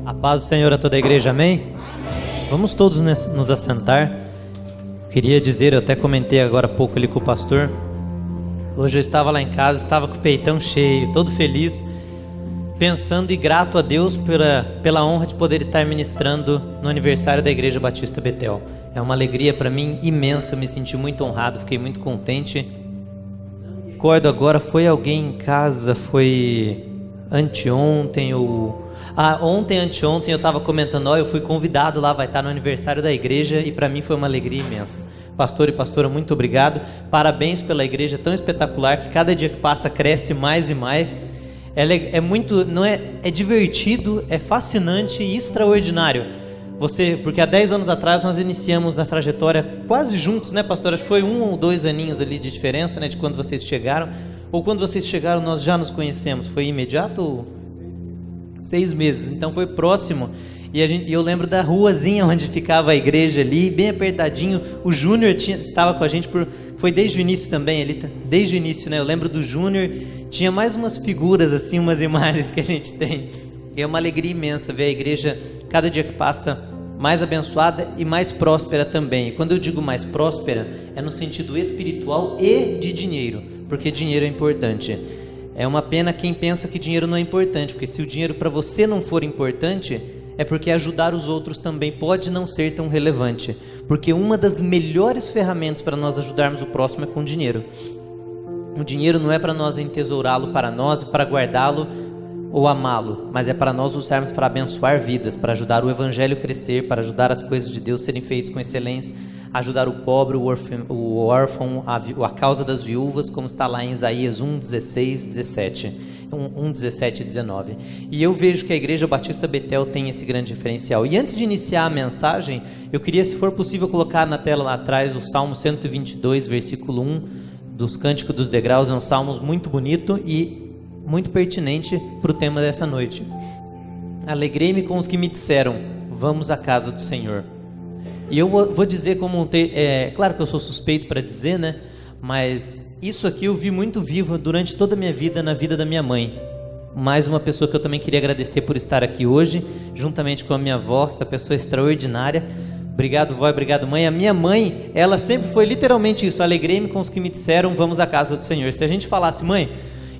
A paz do Senhor a toda a igreja, amém? Vamos todos nos assentar. Queria dizer, eu até comentei agora há pouco ali com o pastor. Hoje eu estava lá em casa, estava com o peitão cheio, todo feliz, pensando e grato a Deus pela honra de poder estar ministrando no aniversário da Igreja Batista Betel. É uma alegria para mim imensa, eu me senti muito honrado, fiquei muito contente. Recordo agora, foi alguém em casa, foi anteontem ou... anteontem eu estava comentando, eu fui convidado lá, vai estar no aniversário da igreja e para mim foi uma alegria imensa. Pastor e pastora, muito obrigado, parabéns pela igreja tão espetacular, que cada dia que passa cresce mais e mais. É divertido, é fascinante e extraordinário. Porque há 10 anos atrás nós iniciamos a trajetória quase juntos, né, pastor? Acho que foi 1 ou 2 aninhos ali de diferença, né, de quando vocês chegaram. Ou quando vocês chegaram nós já nos conhecemos? Foi imediato ou 6 meses? Então foi próximo. E eu lembro da ruazinha onde ficava a igreja ali, bem apertadinho. O Júnior estava com a gente, foi desde o início também, desde o início, né? Eu lembro do Júnior, tinha mais umas figuras assim, umas imagens que a gente tem. É uma alegria imensa ver a igreja, cada dia que passa, mais abençoada e mais próspera também. E quando eu digo mais próspera, é no sentido espiritual e de dinheiro, porque dinheiro é importante. É uma pena quem pensa que dinheiro não é importante, porque se o dinheiro para você não for importante, é porque ajudar os outros também pode não ser tão relevante. Porque uma das melhores ferramentas para nós ajudarmos o próximo é com dinheiro. O dinheiro não é para nós entesourá-lo para nós e para guardá-lo ou amá-lo, mas é para nós usarmos para abençoar vidas, para ajudar o evangelho a crescer, para ajudar as coisas de Deus serem feitas com excelência, ajudar o pobre, o órfão, a causa das viúvas, como está lá em Isaías 1, 16, 17. 1, 17 e 19. E eu vejo que a Igreja Batista Betel tem esse grande diferencial. E antes de iniciar a mensagem, eu queria, se for possível, colocar na tela lá atrás o Salmo 122, versículo 1, dos Cânticos dos Degraus. É um salmo muito bonito e muito pertinente para o tema dessa noite. Alegrei-me com os que me disseram, vamos à casa do Senhor. E eu vou dizer claro que eu sou suspeito para dizer, né? Mas isso aqui eu vi muito vivo durante toda a minha vida, na vida da minha mãe. Mais uma pessoa que eu também queria agradecer por estar aqui hoje, juntamente com a minha avó, essa pessoa extraordinária. Obrigado, vó, obrigado, mãe. A minha mãe, ela sempre foi literalmente isso, alegrei-me com os que me disseram, vamos à casa do Senhor. Se a gente falasse, mãe,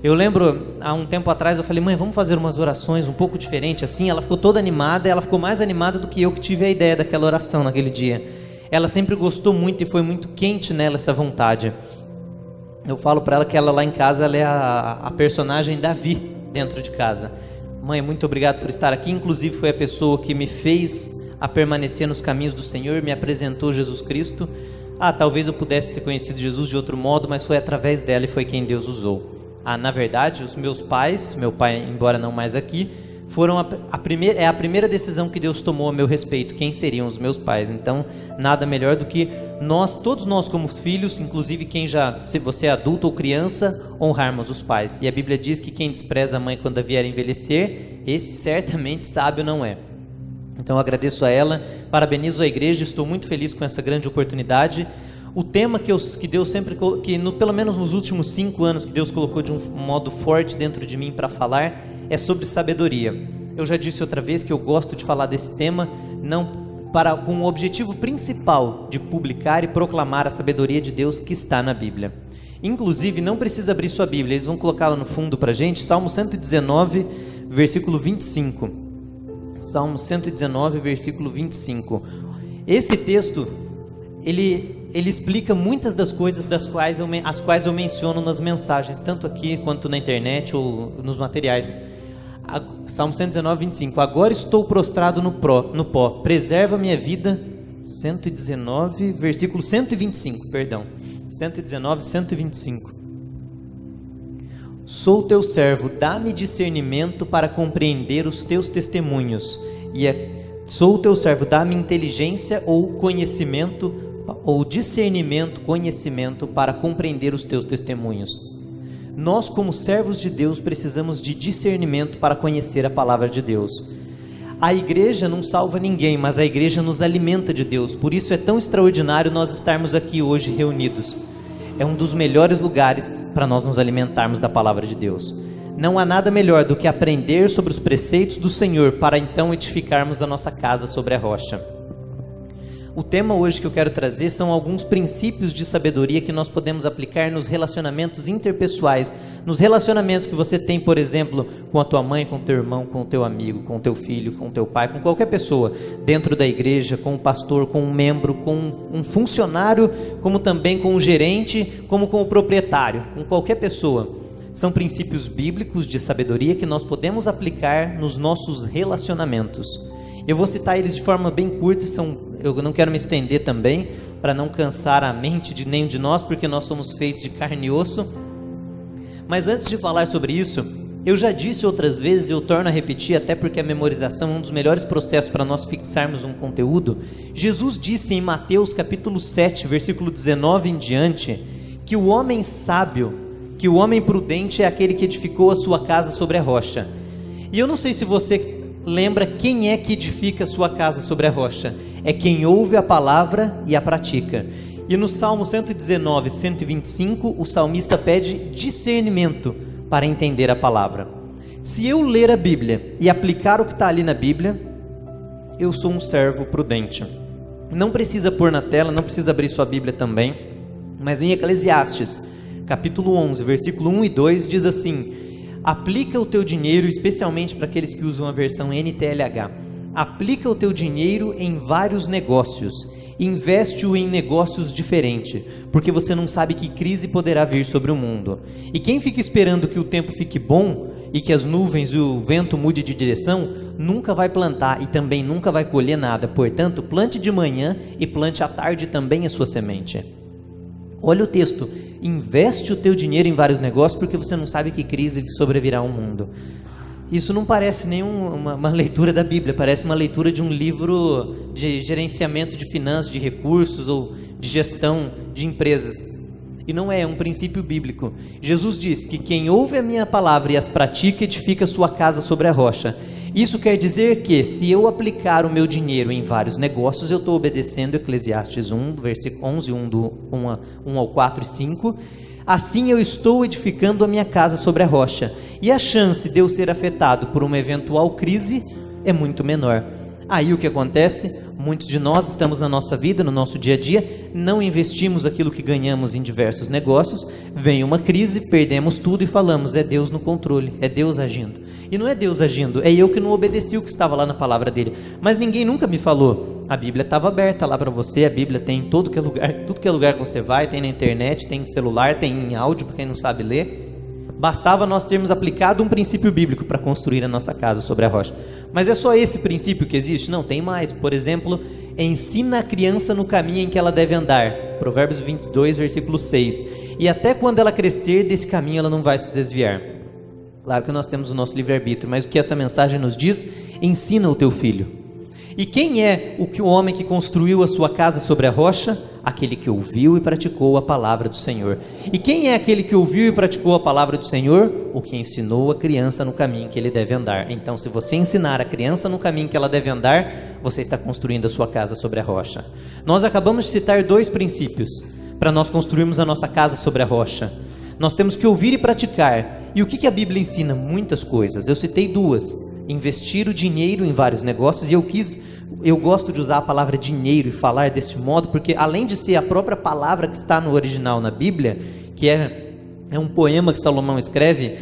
eu lembro, há um tempo atrás, eu falei, mãe, vamos fazer umas orações um pouco diferentes, assim. Ela ficou toda animada, ela ficou mais animada do que eu que tive a ideia daquela oração naquele dia. Ela sempre gostou muito e foi muito quente nela essa vontade. Eu falo para ela que ela lá em casa, ela é a personagem Davi dentro de casa. Mãe, muito obrigado por estar aqui, inclusive foi a pessoa que me fez a permanecer nos caminhos do Senhor, me apresentou Jesus Cristo. Talvez eu pudesse ter conhecido Jesus de outro modo, mas foi através dela e foi quem Deus usou. Na verdade, os meus pais, meu pai, embora não mais aqui, foram a primeira decisão que Deus tomou a meu respeito, quem seriam os meus pais. Então, nada melhor do que todos nós como filhos, inclusive se você é adulto ou criança, honrarmos os pais. E a Bíblia diz que quem despreza a mãe quando vier a envelhecer, esse certamente sábio não é. Então, eu agradeço a ela, parabenizo a igreja, estou muito feliz com essa grande oportunidade. O tema que Deus sempre, pelo menos nos últimos 5 anos, que Deus colocou de um modo forte dentro de mim para falar, é sobre sabedoria. Eu já disse outra vez que eu gosto de falar desse tema, com o objetivo principal de publicar e proclamar a sabedoria de Deus que está na Bíblia. Inclusive, não precisa abrir sua Bíblia, eles vão colocá-la no fundo para a gente, Salmo 119, versículo 25. Salmo 119, versículo 25. Esse texto, ele explica muitas das coisas as quais eu menciono nas mensagens, tanto aqui quanto na internet ou nos materiais. Salmo 119, 25. Agora estou prostrado no pó, preserva minha vida. 119, versículo 125, perdão. 119, 125. Sou teu servo, dá-me discernimento para compreender os teus testemunhos. Sou teu servo, dá-me inteligência ou conhecimento, ou discernimento, conhecimento para compreender os teus testemunhos. Nós, como servos de Deus, precisamos de discernimento para conhecer a palavra de Deus. A igreja não salva ninguém, mas a igreja nos alimenta de Deus. Por isso é tão extraordinário nós estarmos aqui hoje reunidos. É um dos melhores lugares para nós nos alimentarmos da palavra de Deus. Não há nada melhor do que aprender sobre os preceitos do Senhor para então edificarmos a nossa casa sobre a rocha. O tema hoje que eu quero trazer são alguns princípios de sabedoria que nós podemos aplicar nos relacionamentos interpessoais, nos relacionamentos que você tem, por exemplo, com a tua mãe, com o teu irmão, com o teu amigo, com o teu filho, com o teu pai, com qualquer pessoa, dentro da igreja, com um pastor, com um membro, com um funcionário, como também com um gerente, como com o proprietário, com qualquer pessoa. São princípios bíblicos de sabedoria que nós podemos aplicar nos nossos relacionamentos. Eu vou citar eles de forma bem curta, eu não quero me estender também, para não cansar a mente de nenhum de nós, porque nós somos feitos de carne e osso. Mas antes de falar sobre isso, eu já disse outras vezes, eu torno a repetir, até porque a memorização é um dos melhores processos para nós fixarmos um conteúdo. Jesus disse em Mateus capítulo 7, versículo 19 em diante, que o homem sábio, que o homem prudente é aquele que edificou a sua casa sobre a rocha. E eu não sei se você lembra quem é que edifica a sua casa sobre a rocha. É quem ouve a palavra e a pratica. E no Salmo 119, 125, o salmista pede discernimento para entender a palavra. Se eu ler a Bíblia e aplicar o que está ali na Bíblia, eu sou um servo prudente. Não precisa pôr na tela, não precisa abrir sua Bíblia também, mas em Eclesiastes, capítulo 11, versículo 1 e 2, diz assim: aplica o teu dinheiro, especialmente para aqueles que usam a versão NTLH, aplica o teu dinheiro em vários negócios, investe-o em negócios diferentes, porque você não sabe que crise poderá vir sobre o mundo. E quem fica esperando que o tempo fique bom e que as nuvens e o vento mude de direção, nunca vai plantar e também nunca vai colher nada. Portanto, plante de manhã e plante à tarde também a sua semente. Olha o texto: investe o teu dinheiro em vários negócios, porque você não sabe que crise sobrevirá ao mundo. Isso não parece uma leitura da Bíblia, parece uma leitura de um livro de gerenciamento de finanças, de recursos ou de gestão de empresas. E não é um princípio bíblico. Jesus diz que quem ouve a minha palavra e as pratica edifica sua casa sobre a rocha. Isso quer dizer que, se eu aplicar o meu dinheiro em vários negócios, eu estou obedecendo Eclesiastes 1, versículo 11, 1 ao 4 e 5. Assim eu estou edificando a minha casa sobre a rocha, e a chance de eu ser afetado por uma eventual crise é muito menor. Aí o que acontece? Muitos de nós estamos na nossa vida, no nosso dia a dia, não investimos aquilo que ganhamos em diversos negócios, vem uma crise, perdemos tudo e falamos: é Deus no controle, é Deus agindo. E não é Deus agindo, é eu que não obedeci o que estava lá na palavra dele. Mas ninguém nunca me falou: a Bíblia estava aberta lá para você, a Bíblia tem em todo que é lugar, tudo que é lugar que você vai, tem na internet, tem em celular, tem em áudio para quem não sabe ler. Bastava nós termos aplicado um princípio bíblico para construir a nossa casa sobre a rocha. Mas é só esse princípio que existe? Não, tem mais. Por exemplo, ensina a criança no caminho em que ela deve andar. Provérbios 22, versículo 6. E até quando ela crescer, desse caminho ela não vai se desviar. Claro que nós temos o nosso livre-arbítrio, mas o que essa mensagem nos diz? Ensina o teu filho. E quem é o homem que construiu a sua casa sobre a rocha? Aquele que ouviu e praticou a palavra do Senhor. E quem é aquele que ouviu e praticou a palavra do Senhor? O que ensinou a criança no caminho que ele deve andar. Então, se você ensinar a criança no caminho que ela deve andar, você está construindo a sua casa sobre a rocha. Nós acabamos de citar 2 princípios para nós construirmos a nossa casa sobre a rocha. Nós temos que ouvir e praticar. E o que a Bíblia ensina? Muitas coisas. Eu citei 2. Investir o dinheiro em vários negócios, e eu gosto de usar a palavra dinheiro e falar desse modo, porque além de ser a própria palavra que está no original na Bíblia, que é um poema que Salomão escreve,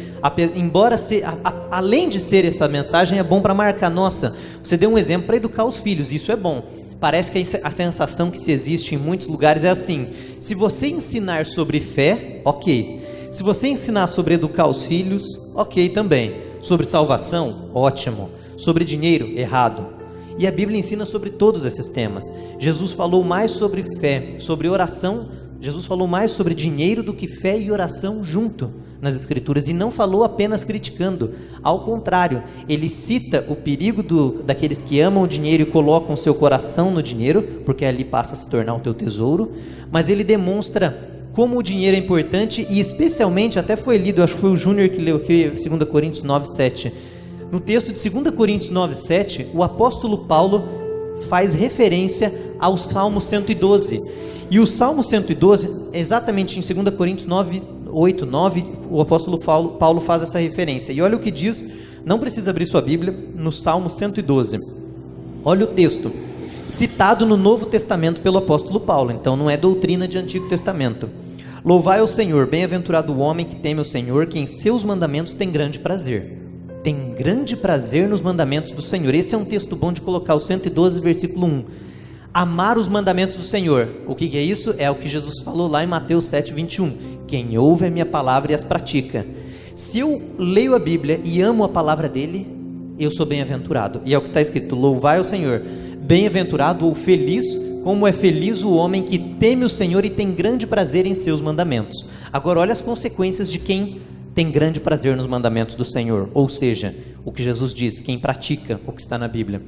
além de ser essa mensagem, é bom para marcar: nossa, você deu um exemplo para educar os filhos, isso é bom. Parece que a sensação que se existe em muitos lugares é assim: se você ensinar sobre fé, ok. Se você ensinar sobre educar os filhos, ok também. Sobre salvação, ótimo. Sobre dinheiro, errado. E a Bíblia ensina sobre todos esses temas. Jesus falou mais sobre fé, sobre oração. Jesus falou mais sobre dinheiro do que fé e oração junto nas Escrituras, e não falou apenas criticando. Ao contrário, ele cita o perigo daqueles que amam o dinheiro e colocam o seu coração no dinheiro, porque ali passa a se tornar o teu tesouro. Mas ele demonstra como o dinheiro é importante, e especialmente, até foi lido, acho que foi o Júnior que leu aqui, 2 Coríntios 9, 7. No texto de 2 Coríntios 9, 7, o apóstolo Paulo faz referência ao Salmo 112. E o Salmo 112, exatamente em 2 Coríntios 9, 8, 9, o apóstolo Paulo faz essa referência. E olha o que diz, não precisa abrir sua Bíblia, no Salmo 112. Olha o texto, citado no Novo Testamento pelo apóstolo Paulo, então não é doutrina de Antigo Testamento. Louvai ao Senhor, bem-aventurado o homem que teme o Senhor, que em seus mandamentos tem grande prazer. Tem grande prazer nos mandamentos do Senhor. Esse é um texto bom de colocar, o 112, versículo 1. Amar os mandamentos do Senhor. O que é isso? É o que Jesus falou lá em Mateus 7, 21. Quem ouve a minha palavra e as pratica. Se eu leio a Bíblia e amo a palavra dele, eu sou bem-aventurado. E é o que está escrito, louvai ao Senhor. Bem-aventurado ou feliz, como é feliz o homem que teme o Senhor e tem grande prazer em seus mandamentos. Agora olha as consequências de quem tem grande prazer nos mandamentos do Senhor. Ou seja, o que Jesus diz, quem pratica o que está na Bíblia.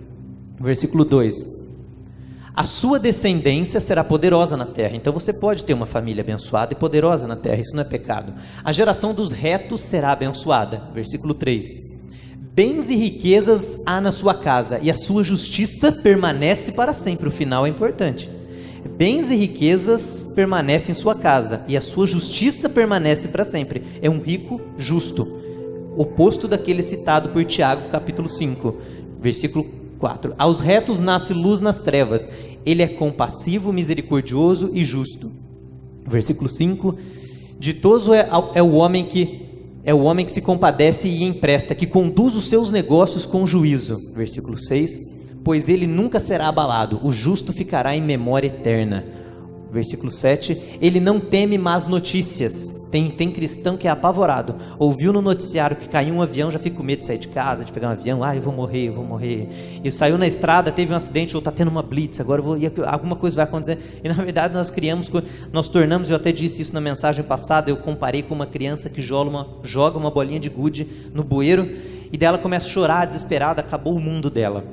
Versículo 2. A sua descendência será poderosa na terra. Então você pode ter uma família abençoada e poderosa na terra, isso não é pecado. A geração dos retos será abençoada. Versículo 3. Bens e riquezas há na sua casa, e a sua justiça permanece para sempre. O final é importante. Bens e riquezas permanecem em sua casa, e a sua justiça permanece para sempre. É um rico justo, oposto daquele citado por Tiago, capítulo 5, versículo 4. Aos retos nasce luz nas trevas, ele é compassivo, misericordioso e justo. Versículo 5. Ditoso é o homem que se compadece e empresta, que conduz os seus negócios com juízo. Versículo 6. Pois ele nunca será abalado, o justo ficará em memória eterna. Versículo 7, ele não teme más notícias. Tem cristão que é apavorado, ouviu no noticiário que caiu um avião, já fica com medo de sair de casa, de pegar um avião, eu vou morrer, e saiu na estrada, teve um acidente, ou está tendo uma blitz, agora alguma coisa vai acontecer, e na verdade nós tornamos, eu até disse isso na mensagem passada, eu comparei com uma criança que joga uma bolinha de gude no bueiro, e dela começa a chorar, desesperada, acabou o mundo dela,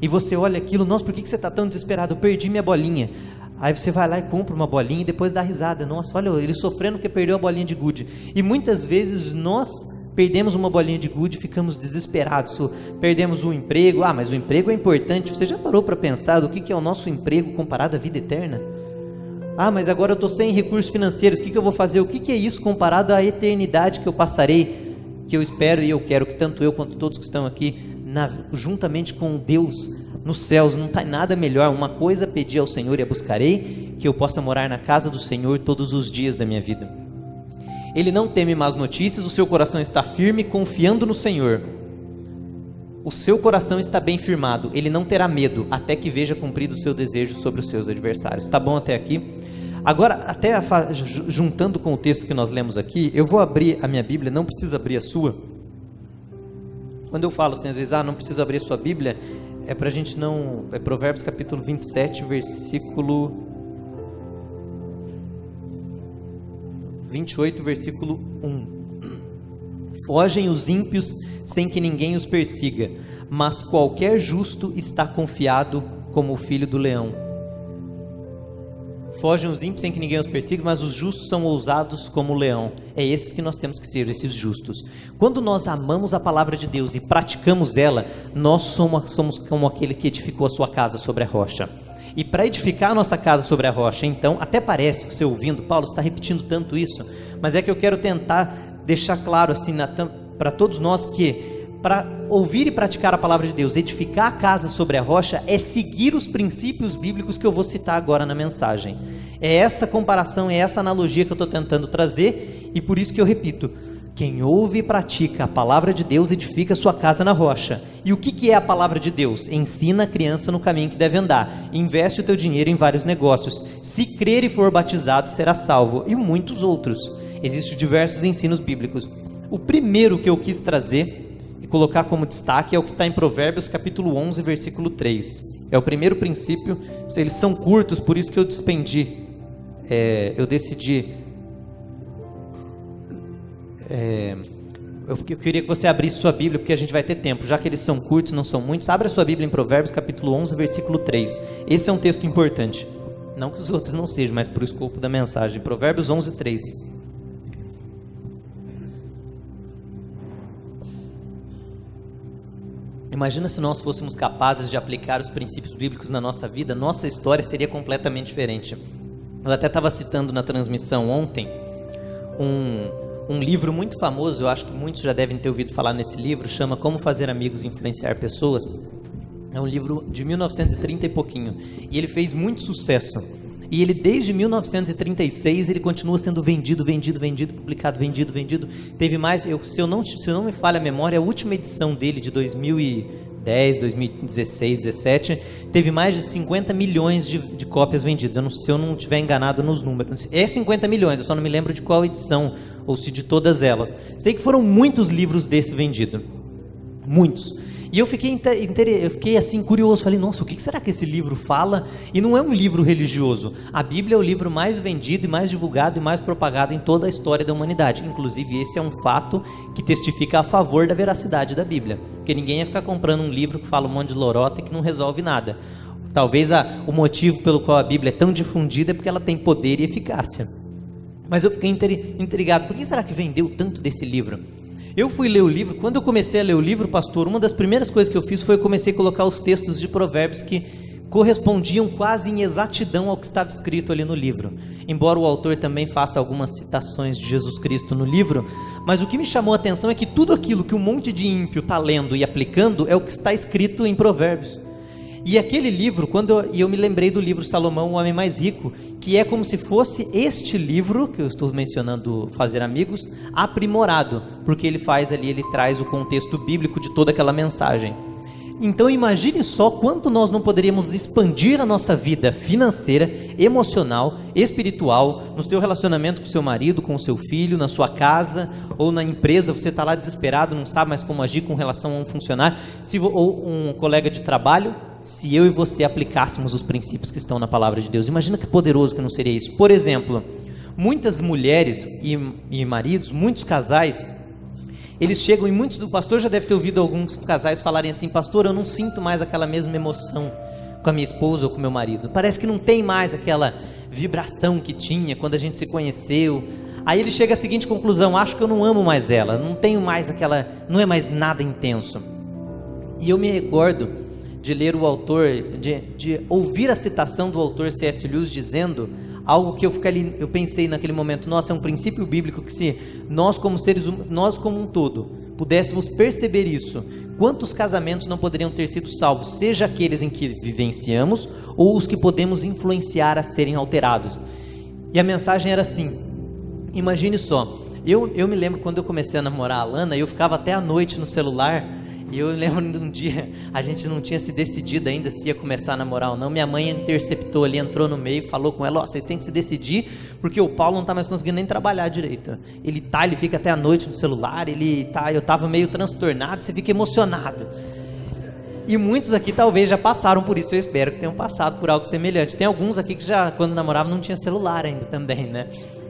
e você olha aquilo, nossa, por que você está tão desesperado? Eu perdi minha bolinha. Aí você vai lá e compra uma bolinha e depois dá risada. Nossa, olha, ele sofrendo porque perdeu a bolinha de gude. E muitas vezes nós perdemos uma bolinha de gude e ficamos desesperados. Perdemos um emprego. Mas o emprego é importante. Você já parou para pensar do que é o nosso emprego comparado à vida eterna? Mas agora eu estou sem recursos financeiros. O que eu vou fazer? O que é isso comparado à eternidade que eu passarei? Que eu espero e eu quero que tanto eu quanto todos que estão aqui, juntamente com Deus, nos céus, não tem nada melhor. Uma coisa pedi ao Senhor e a buscarei, que eu possa morar na casa do Senhor todos os dias da minha vida. Ele não teme más notícias, o seu coração está firme, confiando no Senhor. O seu coração está bem firmado, ele não terá medo, até que veja cumprido o seu desejo sobre os seus adversários. Está bom até aqui? Agora, até juntando com o texto que nós lemos aqui, eu vou abrir a minha Bíblia, não precisa abrir a sua. Quando eu falo assim, às vezes, não precisa abrir a sua Bíblia, é para a gente não... É Provérbios capítulo 27, versículo 28, versículo 1. Fogem os ímpios sem que ninguém os persiga, mas qualquer justo está confiado como o filho do leão. Fogem os ímpios sem que ninguém os persiga, mas os justos são ousados como o leão. É esses que nós temos que ser, esses justos. Quando nós amamos a palavra de Deus e praticamos ela, nós somos como aquele que edificou a sua casa sobre a rocha. E para edificar a nossa casa sobre a rocha, então, até parece, você ouvindo, Paulo está repetindo tanto isso, mas é que eu quero tentar deixar claro assim para todos nós que para ouvir e praticar a palavra de Deus, edificar a casa sobre a rocha, é seguir os princípios bíblicos que eu vou citar agora na mensagem. É essa comparação, é essa analogia que eu estou tentando trazer, e por isso que eu repito, quem ouve e pratica a palavra de Deus, edifica a sua casa na rocha. E o que é a palavra de Deus? Ensina a criança no caminho que deve andar, investe o teu dinheiro em vários negócios, se crer e for batizado, será salvo, e muitos outros. Existem diversos ensinos bíblicos. O primeiro que eu quis trazer e colocar como destaque é o que está em Provérbios capítulo 11, versículo 3. É o primeiro princípio. Eles são curtos, por isso que eu decidi eu queria que você abrisse sua Bíblia, porque a gente vai ter tempo, já que eles são curtos, não são muitos. Abra sua Bíblia em Provérbios capítulo 11, versículo 3. Esse é um texto importante, não que os outros não sejam, mas por escopo da mensagem. Provérbios 11, 3. Imagina se nós fôssemos capazes de aplicar os princípios bíblicos na nossa vida, nossa história seria completamente diferente. Eu até estava citando na transmissão ontem um livro muito famoso, eu acho que muitos já devem ter ouvido falar nesse livro, chama Como Fazer Amigos e Influenciar Pessoas. É um livro de 1930 e pouquinho, e ele fez muito sucesso. E ele, desde 1936, ele continua sendo vendido, publicado, vendido. Teve mais, se eu não me falha a memória, a última edição dele, de 2010, 2016, 2017, teve mais de 50 milhões de cópias vendidas. Se eu não estiver enganado nos números. É 50 milhões, eu só não me lembro de qual edição, ou se de todas elas. Sei que foram muitos livros desse vendido. Muitos. E eu fiquei assim curioso, falei, nossa, o que será que esse livro fala? E não é um livro religioso. A Bíblia é o livro mais vendido e mais divulgado e mais propagado em toda a história da humanidade. Inclusive, esse é um fato que testifica a favor da veracidade da Bíblia. Porque ninguém ia ficar comprando um livro que fala um monte de lorota e que não resolve nada. Talvez o motivo pelo qual a Bíblia é tão difundida é porque ela tem poder e eficácia. Mas eu fiquei intrigado, por que será que vendeu tanto desse livro? Eu fui ler o livro, quando eu comecei a ler o livro, pastor, uma das primeiras coisas que eu fiz foi comecei a colocar os textos de Provérbios que correspondiam quase em exatidão ao que estava escrito ali no livro. Embora o autor também faça algumas citações de Jesus Cristo no livro, mas o que me chamou a atenção é que tudo aquilo que um monte de ímpio está lendo e aplicando é o que está escrito em Provérbios. E aquele livro, eu me lembrei do livro Salomão, o Homem Mais Rico, que é como se fosse este livro, que eu estou mencionando, Fazer Amigos, aprimorado, porque ele traz o contexto bíblico de toda aquela mensagem. Então imagine só quanto nós não poderíamos expandir a nossa vida financeira, emocional, espiritual, no seu relacionamento com seu marido, com o seu filho, na sua casa, ou na empresa, você está lá desesperado, não sabe mais como agir com relação a um funcionário, ou um colega de trabalho. Se eu e você aplicássemos os princípios que estão na palavra de Deus, imagina que poderoso que não seria isso. Por exemplo, muitas mulheres e maridos, muitos casais, eles chegam o pastor já deve ter ouvido alguns casais falarem assim, pastor, eu não sinto mais aquela mesma emoção com a minha esposa ou com o meu marido, parece que não tem mais aquela vibração que tinha quando a gente se conheceu. Aí ele chega à seguinte conclusão, acho que eu não amo mais ela, não tenho mais não é mais nada intenso. E eu me recordo de ler o autor, de ouvir a citação do autor C.S. Lewis dizendo algo que eu pensei naquele momento, nossa, é um princípio bíblico que se nós como seres humanos, nós como um todo, pudéssemos perceber isso, quantos casamentos não poderiam ter sido salvos, seja aqueles em que vivenciamos, ou os que podemos influenciar a serem alterados. E a mensagem era assim, imagine só, eu me lembro quando eu comecei a namorar a Alana, eu ficava até a noite no celular. E eu lembro de um dia, a gente não tinha se decidido ainda se ia começar a namorar ou não, minha mãe interceptou ali, entrou no meio e falou com ela, vocês têm que se decidir, porque o Paulo não está mais conseguindo nem trabalhar direito, ele fica até a noite no celular, eu estava meio transtornado, você fica emocionado. E muitos aqui talvez já passaram por isso, eu espero que tenham passado por algo semelhante. Tem alguns aqui que já, quando namoravam, não tinha celular ainda também, né?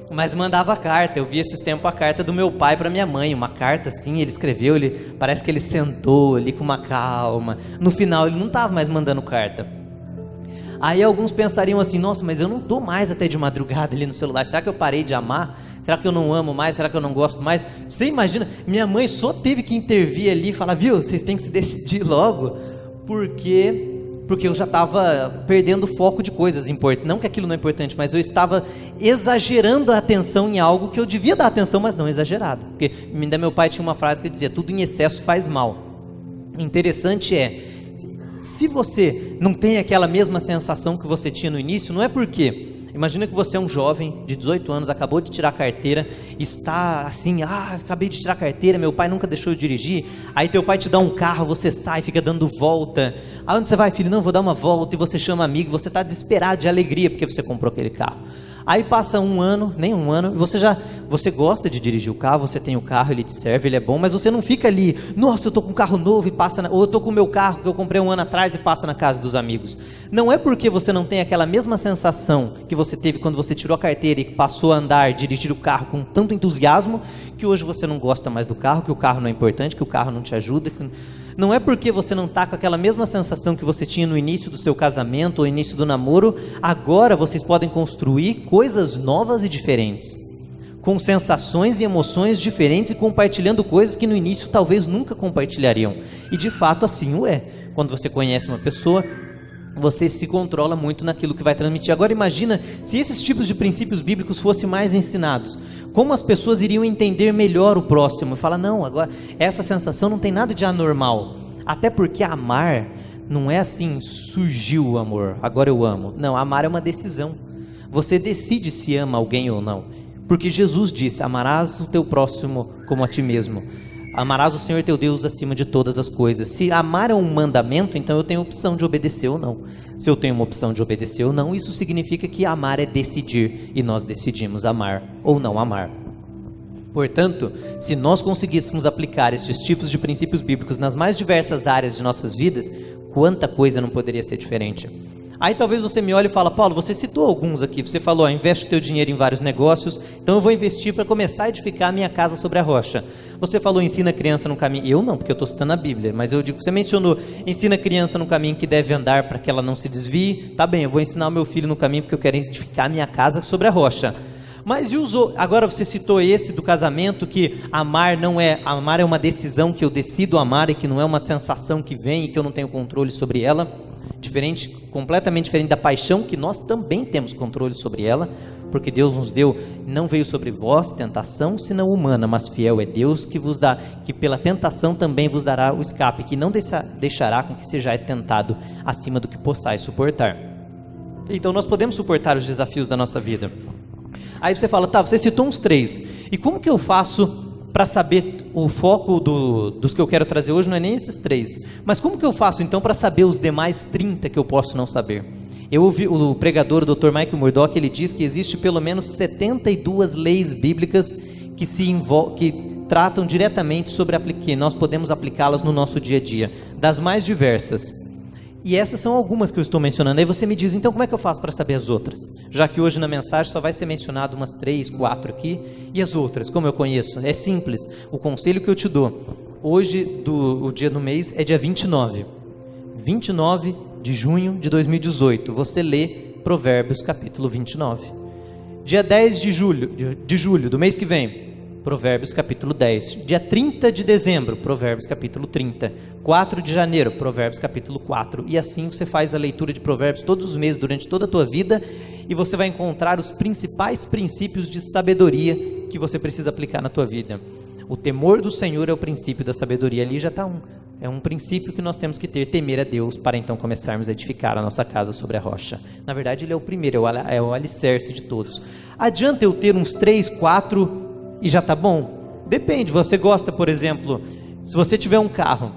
Mas mandava carta, eu vi esses tempos a carta do meu pai para minha mãe, uma carta assim, ele escreveu, parece que ele sentou ali com uma calma, no final ele não estava mais mandando carta. Aí alguns pensariam assim, nossa, mas eu não estou mais até de madrugada ali no celular, será que eu parei de amar? Será que eu não amo mais? Será que eu não gosto mais? Você imagina, minha mãe só teve que intervir ali e falar, viu, vocês têm que se decidir logo, porque eu já estava perdendo o foco de coisas importantes, não que aquilo não é importante, mas eu estava exagerando a atenção em algo que eu devia dar atenção, mas não exagerada, porque ainda meu pai tinha uma frase que dizia, tudo em excesso faz mal. Interessante se você não tem aquela mesma sensação que você tinha no início, não é porque, imagina que você é um jovem de 18 anos, acabou de tirar a carteira, está assim, acabei de tirar a carteira, meu pai nunca deixou eu dirigir, aí teu pai te dá um carro, você sai, fica dando volta, aonde você vai, filho? Não, vou dar uma volta, e você chama amigo, você está desesperado de alegria, porque você comprou aquele carro. Aí passa um ano, nem um ano, e você gosta de dirigir o carro, você tem o carro, ele te serve, ele é bom, mas você não fica ali, nossa, eu estou com um carro novo e passa, ou eu estou com o meu carro que eu comprei um ano atrás e passa na casa dos amigos. Não é porque você não tem aquela mesma sensação que você teve quando você tirou a carteira e passou a andar, dirigir o carro com tanto entusiasmo, que hoje você não gosta mais do carro, que o carro não é importante, que o carro não te ajuda. Não é porque você não está com aquela mesma sensação que você tinha no início do seu casamento ou início do namoro, agora vocês podem construir coisas novas e diferentes, com sensações e emoções diferentes e compartilhando coisas que no início talvez nunca compartilhariam. E de fato assim o é. Quando você conhece uma pessoa, você se controla muito naquilo que vai transmitir. Agora imagina se esses tipos de princípios bíblicos fossem mais ensinados. Como as pessoas iriam entender melhor o próximo? E falar, não, agora essa sensação não tem nada de anormal. Até porque amar não é assim, surgiu o amor, agora eu amo. Não, amar é uma decisão. Você decide se ama alguém ou não. Porque Jesus disse, amarás o teu próximo como a ti mesmo. Amarás o Senhor teu Deus acima de todas as coisas. Se amar é um mandamento, então eu tenho opção de obedecer ou não. Se eu tenho uma opção de obedecer ou não, isso significa que amar é decidir. E nós decidimos amar ou não amar. Portanto, se nós conseguíssemos aplicar estes tipos de princípios bíblicos nas mais diversas áreas de nossas vidas, quanta coisa não poderia ser diferente. Aí talvez você me olhe e fala, Paulo, você citou alguns aqui, você falou, investe o teu dinheiro em vários negócios, então eu vou investir para começar a edificar a minha casa sobre a rocha. Você falou, ensina a criança no caminho, eu não, porque eu estou citando a Bíblia, mas eu digo, você mencionou, ensina a criança no caminho que deve andar para que ela não se desvie, tá bem, eu vou ensinar o meu filho no caminho porque eu quero edificar a minha casa sobre a rocha. Mas e usou, agora você citou esse do casamento, que amar é uma decisão que eu decido amar e que não é uma sensação que vem e que eu não tenho controle sobre ela. Diferente, completamente diferente da paixão, que nós também temos controle sobre ela, porque Deus nos deu, não veio sobre vós tentação, senão humana, mas fiel é Deus que vos dá, que pela tentação também vos dará o escape, que não deixará com que sejais tentado acima do que possais suportar. Então nós podemos suportar os desafios da nossa vida. Aí você fala, tá, você citou uns 3, e como que eu faço para saber o foco dos que eu quero trazer hoje? Não é nem esses 3, mas como que eu faço então para saber os demais 30 que eu posso não saber? Eu ouvi o pregador, o Dr. Michael Murdock, ele diz que existe pelo menos 72 leis bíblicas que tratam diretamente sobre que nós podemos aplicá-las no nosso dia a dia, das mais diversas. E essas são algumas que eu estou mencionando. Aí você me diz, então como é que eu faço para saber as outras? Já que hoje na mensagem só vai ser mencionado umas 3, 4 aqui. E as outras, como eu conheço? É simples. O conselho que eu te dou. Hoje, o dia do mês é dia 29. 29 de junho de 2018. Você lê Provérbios capítulo 29. Dia 10 de julho do mês que vem. Provérbios capítulo 10. Dia 30 de dezembro, Provérbios capítulo 30. 4 de janeiro, Provérbios capítulo 4. E assim você faz a leitura de Provérbios todos os meses, durante toda a tua vida, e você vai encontrar os principais princípios de sabedoria que você precisa aplicar na tua vida. O temor do Senhor é o princípio da sabedoria. Ali já está é um princípio que nós temos que ter, temer a Deus, para então começarmos a edificar a nossa casa sobre a rocha. Na verdade, ele é o primeiro, é o alicerce de todos. Adianta eu ter uns 3, 4 e já está bom? Depende, você gosta, por exemplo, se você tiver um carro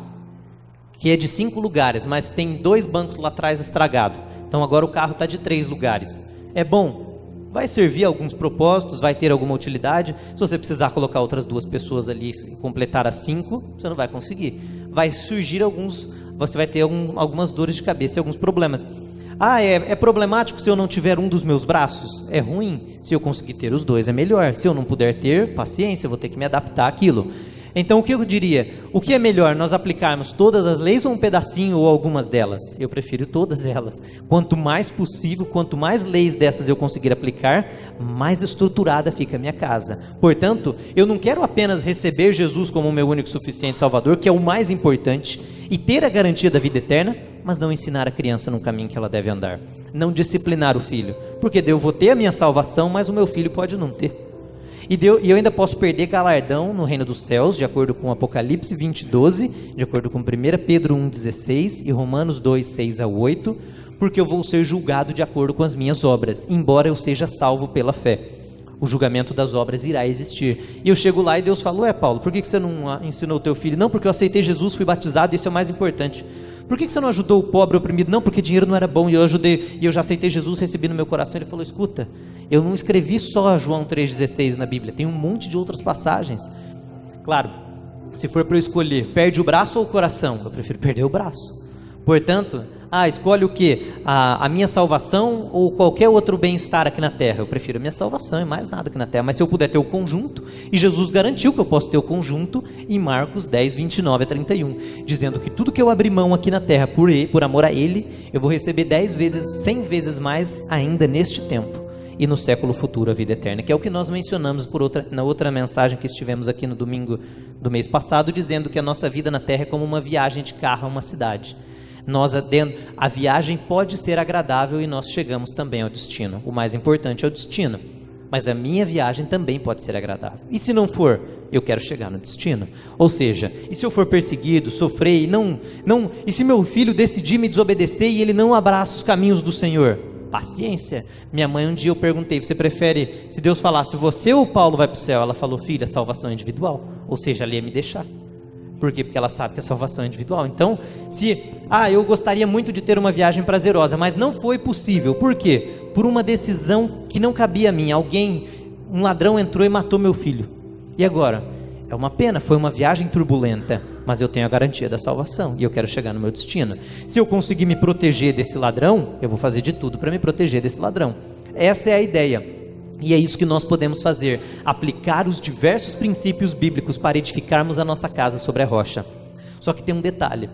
que é de 5 lugares, mas tem 2 bancos lá atrás estragados, então agora o carro está de 3 lugares, é bom? Vai servir a alguns propósitos, vai ter alguma utilidade. Se você precisar colocar outras 2 pessoas ali e completar as 5, você não vai conseguir. Vai surgir você vai ter algumas dores de cabeça e alguns problemas. Ah, é problemático se eu não tiver um dos meus braços? É ruim. Se eu conseguir ter os 2 é melhor. Se eu não puder ter, paciência, eu vou ter que me adaptar àquilo. Então o que eu diria? O que é melhor, nós aplicarmos todas as leis ou um pedacinho ou algumas delas? Eu prefiro todas elas. Quanto mais possível, quanto mais leis dessas eu conseguir aplicar, mais estruturada fica a minha casa. Portanto, eu não quero apenas receber Jesus como o meu único e suficiente Salvador, que é o mais importante, e ter a garantia da vida eterna, mas não ensinar a criança no caminho que ela deve andar. Não disciplinar o filho. Porque eu vou ter a minha salvação, mas o meu filho pode não ter. E eu ainda posso perder galardão no reino dos céus, de acordo com Apocalipse 20:12, de acordo com 1 Pedro 1:16 e Romanos 2:6-8, porque eu vou ser julgado de acordo com as minhas obras, embora eu seja salvo pela fé. O julgamento das obras irá existir. E eu chego lá e Deus fala, Paulo, por que você não ensinou o teu filho? Não, porque eu aceitei Jesus, fui batizado, isso é o mais importante. Por que você não ajudou o pobre, o oprimido? Não, porque dinheiro não era bom, e eu ajudei, e eu já aceitei Jesus, recebi no meu coração. Ele falou, escuta, eu não escrevi só João 3,16 na Bíblia, tem um monte de outras passagens. Claro, se for para eu escolher, perde o braço ou o coração? Eu prefiro perder o braço. Portanto, escolhe o quê? A minha salvação ou qualquer outro bem-estar aqui na terra? Eu prefiro a minha salvação e mais nada aqui na terra. Mas se eu puder ter o conjunto, e Jesus garantiu que eu posso ter o conjunto em Marcos 10:29-31, dizendo que tudo que eu abrir mão aqui na terra por amor a Ele, eu vou receber 10 vezes, 100 vezes mais ainda neste tempo. E no século futuro a vida eterna, que é o que nós mencionamos na outra mensagem que estivemos aqui no domingo do mês passado, dizendo que a nossa vida na terra é como uma viagem de carro a uma cidade. A viagem pode ser agradável e nós chegamos também ao destino. O mais importante é o destino. Mas a minha viagem também pode ser agradável. E se não for, eu quero chegar no destino. Ou seja, e se eu for perseguido, sofrer, e se meu filho decidir me desobedecer e ele não abraça os caminhos do Senhor? Paciência. Minha mãe, um dia eu perguntei, você prefere, se Deus falasse, você ou Paulo vai para o céu? Ela falou, filha, salvação individual. Ou seja, ela ia me deixar. Por quê? Porque ela sabe que a salvação é individual. Então, eu gostaria muito de ter uma viagem prazerosa, mas não foi possível. Por quê? Por uma decisão que não cabia a mim. Um ladrão entrou e matou meu filho. E agora? É uma pena, foi uma viagem turbulenta, mas eu tenho a garantia da salvação e eu quero chegar no meu destino. Se eu conseguir me proteger desse ladrão, eu vou fazer de tudo para me proteger desse ladrão. Essa é a ideia. E é isso que nós podemos fazer, aplicar os diversos princípios bíblicos para edificarmos a nossa casa sobre a rocha. Só que tem um detalhe,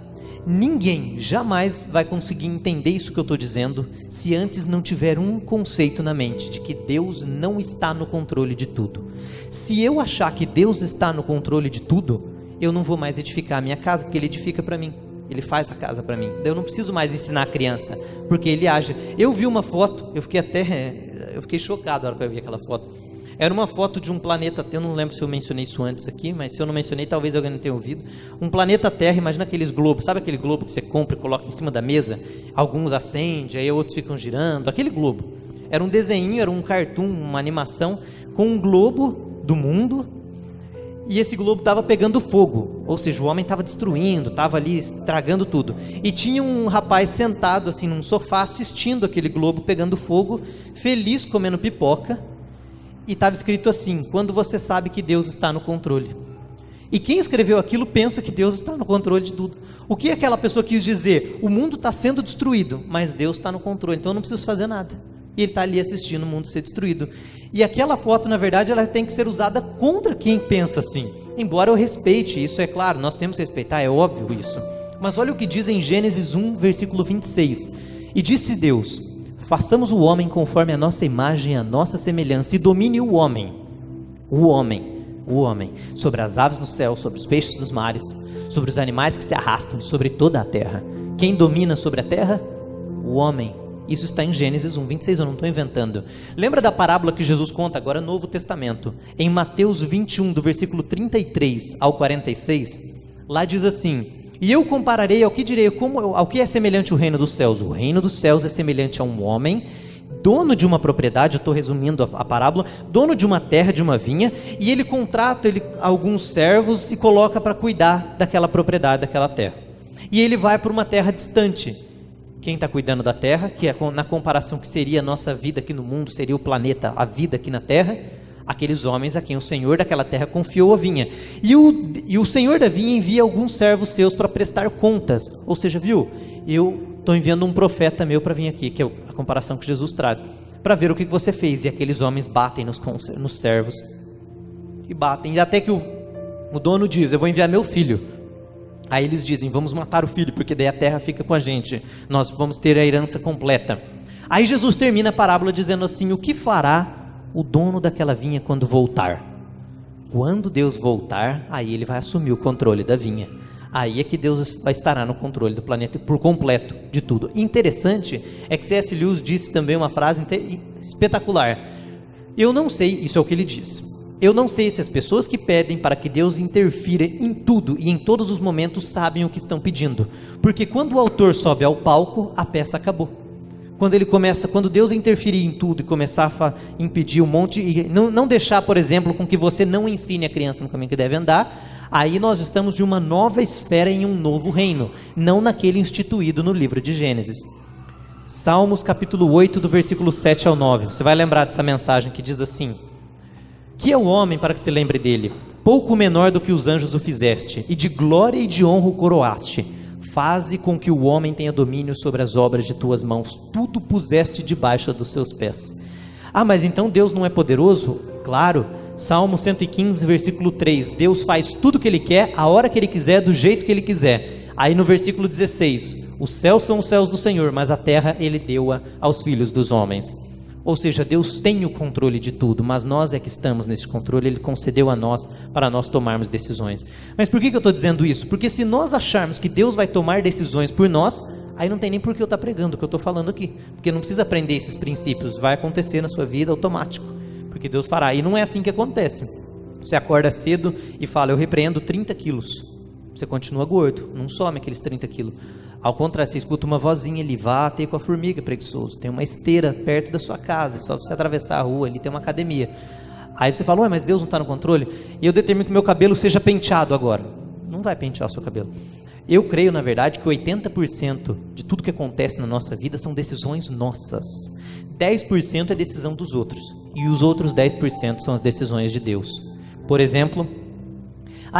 ninguém jamais vai conseguir entender isso que eu estou dizendo, se antes não tiver um conceito na mente, de que Deus não está no controle de tudo. Se eu achar que Deus está no controle de tudo, eu não vou mais edificar a minha casa, porque Ele edifica para mim. Ele faz a casa para mim. Eu não preciso mais ensinar a criança, porque Ele age. Eu vi uma foto, eu fiquei chocado na hora que eu vi aquela foto. Era uma foto de um planeta, eu não lembro se eu mencionei isso antes aqui, mas se eu não mencionei, talvez alguém não tenha ouvido. Um planeta Terra, imagina aqueles globos, sabe aquele globo que você compra e coloca em cima da mesa? Alguns acendem, aí outros ficam girando, aquele globo. Era um desenho, era um cartoon, uma animação, com um globo do mundo, e esse globo estava pegando fogo, ou seja, o homem estava destruindo, estava ali estragando tudo, e tinha um rapaz sentado assim num sofá, assistindo aquele globo pegando fogo, feliz, comendo pipoca, e estava escrito assim, quando você sabe que Deus está no controle. E quem escreveu aquilo pensa que Deus está no controle de tudo. O que aquela pessoa quis dizer? O mundo está sendo destruído, mas Deus está no controle, então eu não preciso fazer nada. E ele está ali assistindo o mundo ser destruído. E aquela foto, na verdade, ela tem que ser usada contra quem pensa assim. Embora eu respeite, isso é claro, nós temos que respeitar, é óbvio isso. Mas olha o que diz em Gênesis 1, versículo 26. E disse Deus, façamos o homem conforme a nossa imagem, a nossa semelhança, e domine o homem, sobre as aves do céu, sobre os peixes dos mares, sobre os animais que se arrastam, sobre toda a terra. Quem domina sobre a terra? O homem. Isso está em Gênesis 1, 26, eu não estou inventando. Lembra da parábola que Jesus conta agora no Novo Testamento? Em Mateus 21, do versículo 33 ao 46, lá diz assim, e eu compararei ao que direi, ao que é semelhante o reino dos céus. O reino dos céus é semelhante a um homem, dono de uma propriedade, eu estou resumindo a parábola, dono de uma terra, de uma vinha, e ele contrata alguns servos e coloca para cuidar daquela propriedade, daquela terra. E ele vai para uma terra distante. Quem está cuidando da terra, que é na comparação que seria a nossa vida aqui no mundo, seria o planeta, a vida aqui na terra, aqueles homens a quem o Senhor daquela terra confiou a vinha. E o Senhor da vinha envia alguns servos seus para prestar contas. Ou seja, viu, eu estou enviando um profeta meu para vir aqui, que é a comparação que Jesus traz, para ver o que você fez. E aqueles homens batem nos servos, e batem, e até que o dono diz, eu vou enviar meu filho. Aí eles dizem, vamos matar o filho, porque daí a terra fica com a gente, nós vamos ter a herança completa. Aí Jesus termina a parábola dizendo assim, o que fará o dono daquela vinha quando voltar? Quando Deus voltar, aí ele vai assumir o controle da vinha. Aí é que Deus estará no controle do planeta por completo, de tudo. Interessante é que C.S. Lewis disse também uma frase espetacular. Eu não sei, isso é o que ele diz, eu não sei se as pessoas que pedem para que Deus interfira em tudo e em todos os momentos sabem o que estão pedindo, porque quando o autor sobe ao palco, a peça acabou. Quando Deus interferir em tudo e começar a impedir um monte, e não deixar, por exemplo, com que você não ensine a criança no caminho que deve andar, aí nós estamos de uma nova esfera em um novo reino, não naquele instituído no livro de Gênesis. Salmos capítulo 8, do versículo 7 ao 9, você vai lembrar dessa mensagem que diz assim, que é o homem para que se lembre dele? Pouco menor do que os anjos o fizeste, e de glória e de honra o coroaste. Faze com que o homem tenha domínio sobre as obras de tuas mãos, tudo puseste debaixo dos seus pés. Ah, mas então Deus não é poderoso? Claro, Salmo 115, versículo 3, Deus faz tudo o que Ele quer, a hora que Ele quiser, do jeito que Ele quiser. Aí no versículo 16, os céus são os céus do Senhor, mas a terra Ele deu-a aos filhos dos homens. Ou seja, Deus tem o controle de tudo, mas nós é que estamos nesse controle. Ele concedeu a nós para nós tomarmos decisões. Mas por que eu estou dizendo isso? Porque se nós acharmos que Deus vai tomar decisões por nós, aí não tem nem por que eu estar pregando o que eu estou falando aqui. Porque não precisa aprender esses princípios, vai acontecer na sua vida automático. Porque Deus fará. E não é assim que acontece. Você acorda cedo e fala, eu repreendo 30 quilos. Você continua gordo, não some aqueles 30 quilos. Ao contrário, você escuta uma vozinha ali, vá ter com a formiga, preguiçoso. Tem uma esteira perto da sua casa, é só você atravessar a rua, ali tem uma academia. Aí você fala, ué, mas Deus não está no controle? E eu determino que meu cabelo seja penteado agora. Não vai pentear o seu cabelo. Eu creio, na verdade, que 80% de tudo que acontece na nossa vida são decisões nossas. 10% é decisão dos outros. E os outros 10% são as decisões de Deus. Por exemplo...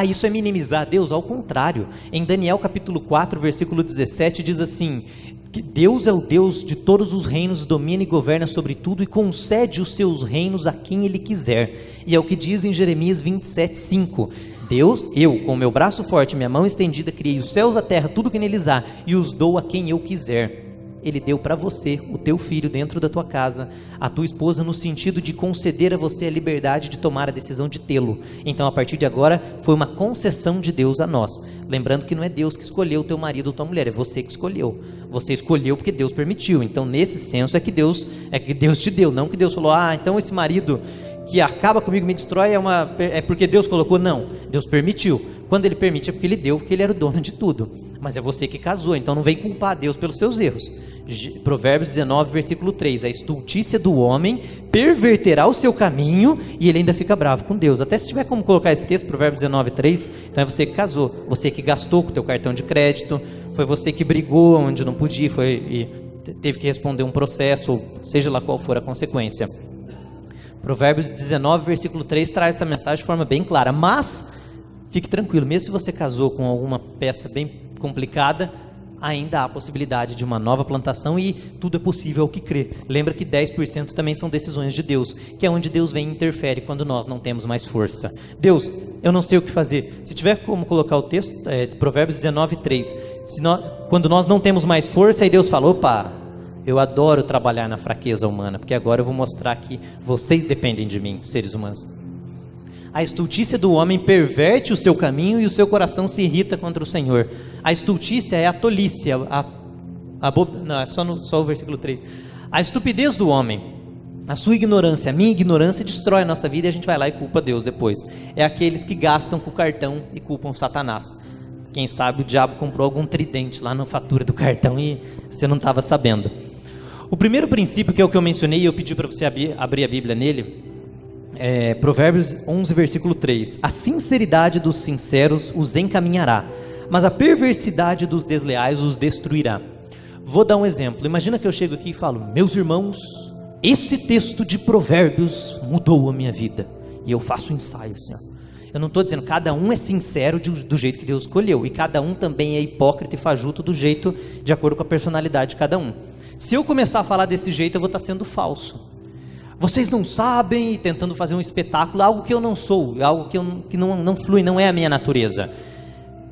isso é minimizar Deus? Ao contrário, em Daniel capítulo 4, versículo 17, diz assim, que Deus é o Deus de todos os reinos, domina e governa sobre tudo e concede os seus reinos a quem Ele quiser. E é o que diz em Jeremias 27, 5, Deus, eu com meu braço forte, minha mão estendida, criei os céus, a terra, tudo que neles há, e os dou a quem eu quiser. Ele deu para você, o teu filho dentro da tua casa, a tua esposa, no sentido de conceder a você a liberdade de tomar a decisão de tê-lo. Então, a partir de agora, foi uma concessão de Deus a nós. Lembrando que não é Deus que escolheu o teu marido ou tua mulher, é você que escolheu. Você escolheu porque Deus permitiu. Então, nesse senso, é que Deus te deu, não que Deus falou, então esse marido que acaba comigo, me destrói, é porque Deus colocou. Não, Deus permitiu. Quando Ele permite, é porque Ele deu, porque Ele era o dono de tudo. Mas é você que casou, então não vem culpar Deus pelos seus erros. Provérbios 19, versículo 3, a estultícia do homem perverterá o seu caminho e ele ainda fica bravo com Deus. Até se tiver como colocar esse texto, Provérbios 19, 3, então é você que casou, você que gastou com o teu cartão de crédito, foi você que brigou onde não podia, e teve que responder um processo, ou seja lá qual for a consequência. Provérbios 19, versículo 3 traz essa mensagem de forma bem clara, mas fique tranquilo, mesmo se você casou com alguma peça bem complicada, ainda há a possibilidade de uma nova plantação e tudo é possível ao que crê. Lembra que 10% também são decisões de Deus, que é onde Deus vem e interfere quando nós não temos mais força. Deus, eu não sei o que fazer. Se tiver como colocar o texto, de Provérbios 19, 3, quando nós não temos mais força, aí Deus fala, opa, eu adoro trabalhar na fraqueza humana, porque agora eu vou mostrar que vocês dependem de mim, seres humanos. A estultícia do homem perverte o seu caminho e o seu coração se irrita contra o Senhor. A estultícia é a tolice, só o versículo 3. A estupidez do homem, a sua ignorância, a minha ignorância destrói a nossa vida e a gente vai lá e culpa Deus depois. É aqueles que gastam com o cartão e culpam Satanás. Quem sabe o diabo comprou algum tridente lá na fatura do cartão e você não estava sabendo. O primeiro princípio, que é o que eu mencionei e eu pedi para você abrir a Bíblia nele, Provérbios 11, versículo 3, a sinceridade dos sinceros os encaminhará, mas a perversidade dos desleais os destruirá. Vou dar um exemplo, imagina que eu chego aqui e falo, meus irmãos, esse texto de Provérbios mudou a minha vida, e eu faço um ensaio assim, eu não estou dizendo, cada um é sincero do jeito que Deus escolheu, e cada um também é hipócrita e fajuto do jeito, de acordo com a personalidade de cada um. Se eu começar a falar desse jeito, eu vou estar sendo falso. Vocês não sabem, e tentando fazer um espetáculo, algo que eu não sou, algo que não flui, não é a minha natureza.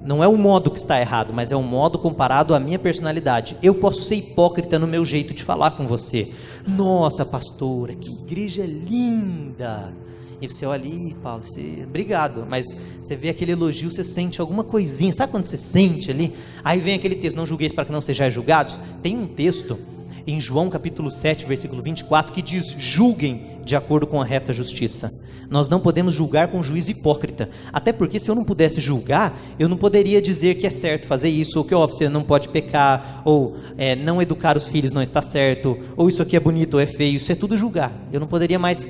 Não é o modo que está errado, mas é o modo comparado à minha personalidade. Eu posso ser hipócrita no meu jeito de falar com você. Nossa, pastora, que igreja linda! E você olha ali, Paulo, obrigado, mas você vê aquele elogio, você sente alguma coisinha, sabe quando você sente ali? Aí vem aquele texto, não julgueis para que não sejais julgados. Tem um texto em João capítulo 7, versículo 24, que diz, julguem de acordo com a reta justiça. Nós não podemos julgar com juízo hipócrita, até porque se eu não pudesse julgar, eu não poderia dizer que é certo fazer isso, ou que você não pode pecar, ou não educar os filhos não está certo, ou isso aqui é bonito ou é feio, isso é tudo julgar. Eu não poderia mais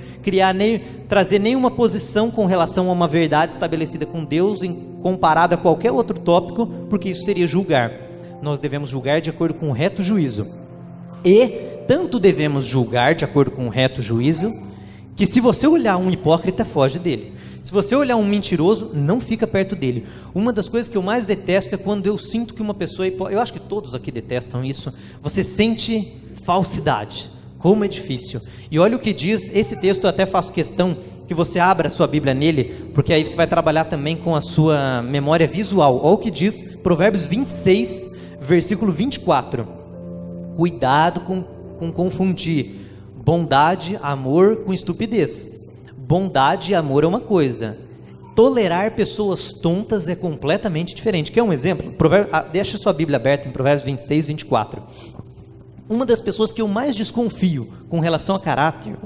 trazer nenhuma posição com relação a uma verdade estabelecida com Deus, comparada a qualquer outro tópico, porque isso seria julgar. Nós devemos julgar de acordo com o reto juízo. E tanto devemos julgar de acordo com o reto juízo, que se você olhar um hipócrita, foge dele. Se você olhar um mentiroso, não fica perto dele. Uma das coisas que eu mais detesto é quando eu sinto que uma pessoa, eu acho que todos aqui detestam isso, você sente falsidade. Como é difícil. E olha o que diz, esse texto eu até faço questão que você abra a sua Bíblia nele, porque aí você vai trabalhar também com a sua memória visual. Olha o que diz Provérbios 26, versículo 24. Cuidado com confundir Bondade, amor com estupidez. Bondade e amor é uma coisa. Tolerar pessoas tontas é completamente diferente. Quer um exemplo? Deixa sua Bíblia aberta em Provérbios 26, 24. Uma das pessoas que eu mais desconfio com relação a caráter,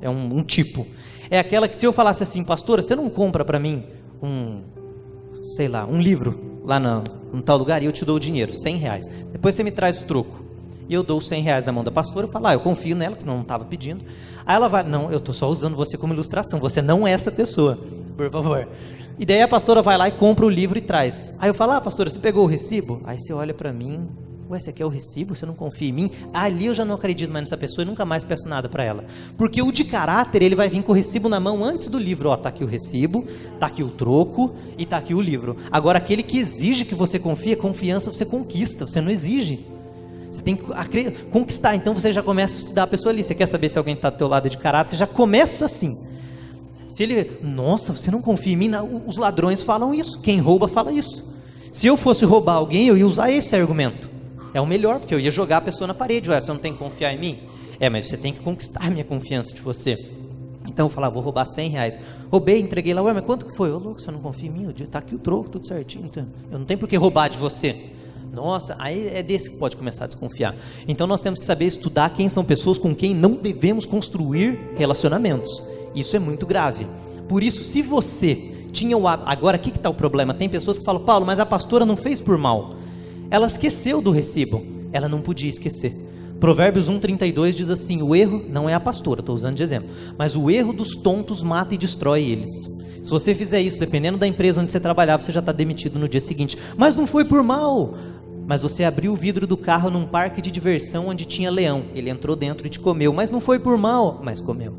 é um tipo, é aquela que se eu falasse assim, pastora, você não compra para mim um livro lá num tal lugar e eu te dou o dinheiro, R$100. Depois você me traz o troco. E eu dou os R$100 na mão da pastora, eu falo, eu confio nela, que senão não estava pedindo. Aí ela vai, não, eu estou só usando você como ilustração, você não é essa pessoa, por favor. E daí a pastora vai lá e compra o livro e traz. Aí eu falo, pastora, você pegou o recibo? Aí você olha para mim, esse aqui é o recibo, você não confia em mim? Ali eu já não acredito mais nessa pessoa e nunca mais peço nada para ela. Porque o de caráter, ele vai vir com o recibo na mão antes do livro. Tá aqui o recibo, tá aqui o troco e tá aqui o livro. Agora, aquele que exige que você confie, confiança você conquista, você não exige. Você tem que conquistar, então você já começa a estudar a pessoa ali. Você quer saber se alguém está do teu lado de caráter, você já começa assim. Se ele, nossa, você não confia em mim? Os ladrões falam isso, quem rouba fala isso. Se eu fosse roubar alguém, eu ia usar esse argumento. É o melhor, porque eu ia jogar a pessoa na parede. Você não tem que confiar em mim? Mas você tem que conquistar a minha confiança de você. Então eu falava, vou roubar R$100. Roubei, entreguei lá, mas quanto que foi? Ô louco, você não confia em mim? Tá aqui o troco, tudo certinho. Então, eu não tenho por que roubar de você. Nossa, aí é desse que pode começar a desconfiar. Então nós temos que saber estudar quem são pessoas com quem não devemos construir relacionamentos. Isso é muito grave. Por isso, se você tinha o hábito... Agora, aqui que está o problema. Tem pessoas que falam, Paulo, mas a pastora não fez por mal. Ela esqueceu do recibo. Ela não podia esquecer. Provérbios 1,32 diz assim, o erro não é a pastora, estou usando de exemplo, mas o erro dos tontos mata e destrói eles. Se você fizer isso, dependendo da empresa onde você trabalhava, você já está demitido no dia seguinte. Mas não foi por mal. Mas você abriu o vidro do carro num parque de diversão onde tinha leão. Ele entrou dentro e te comeu. Mas não foi por mal. Mas comeu.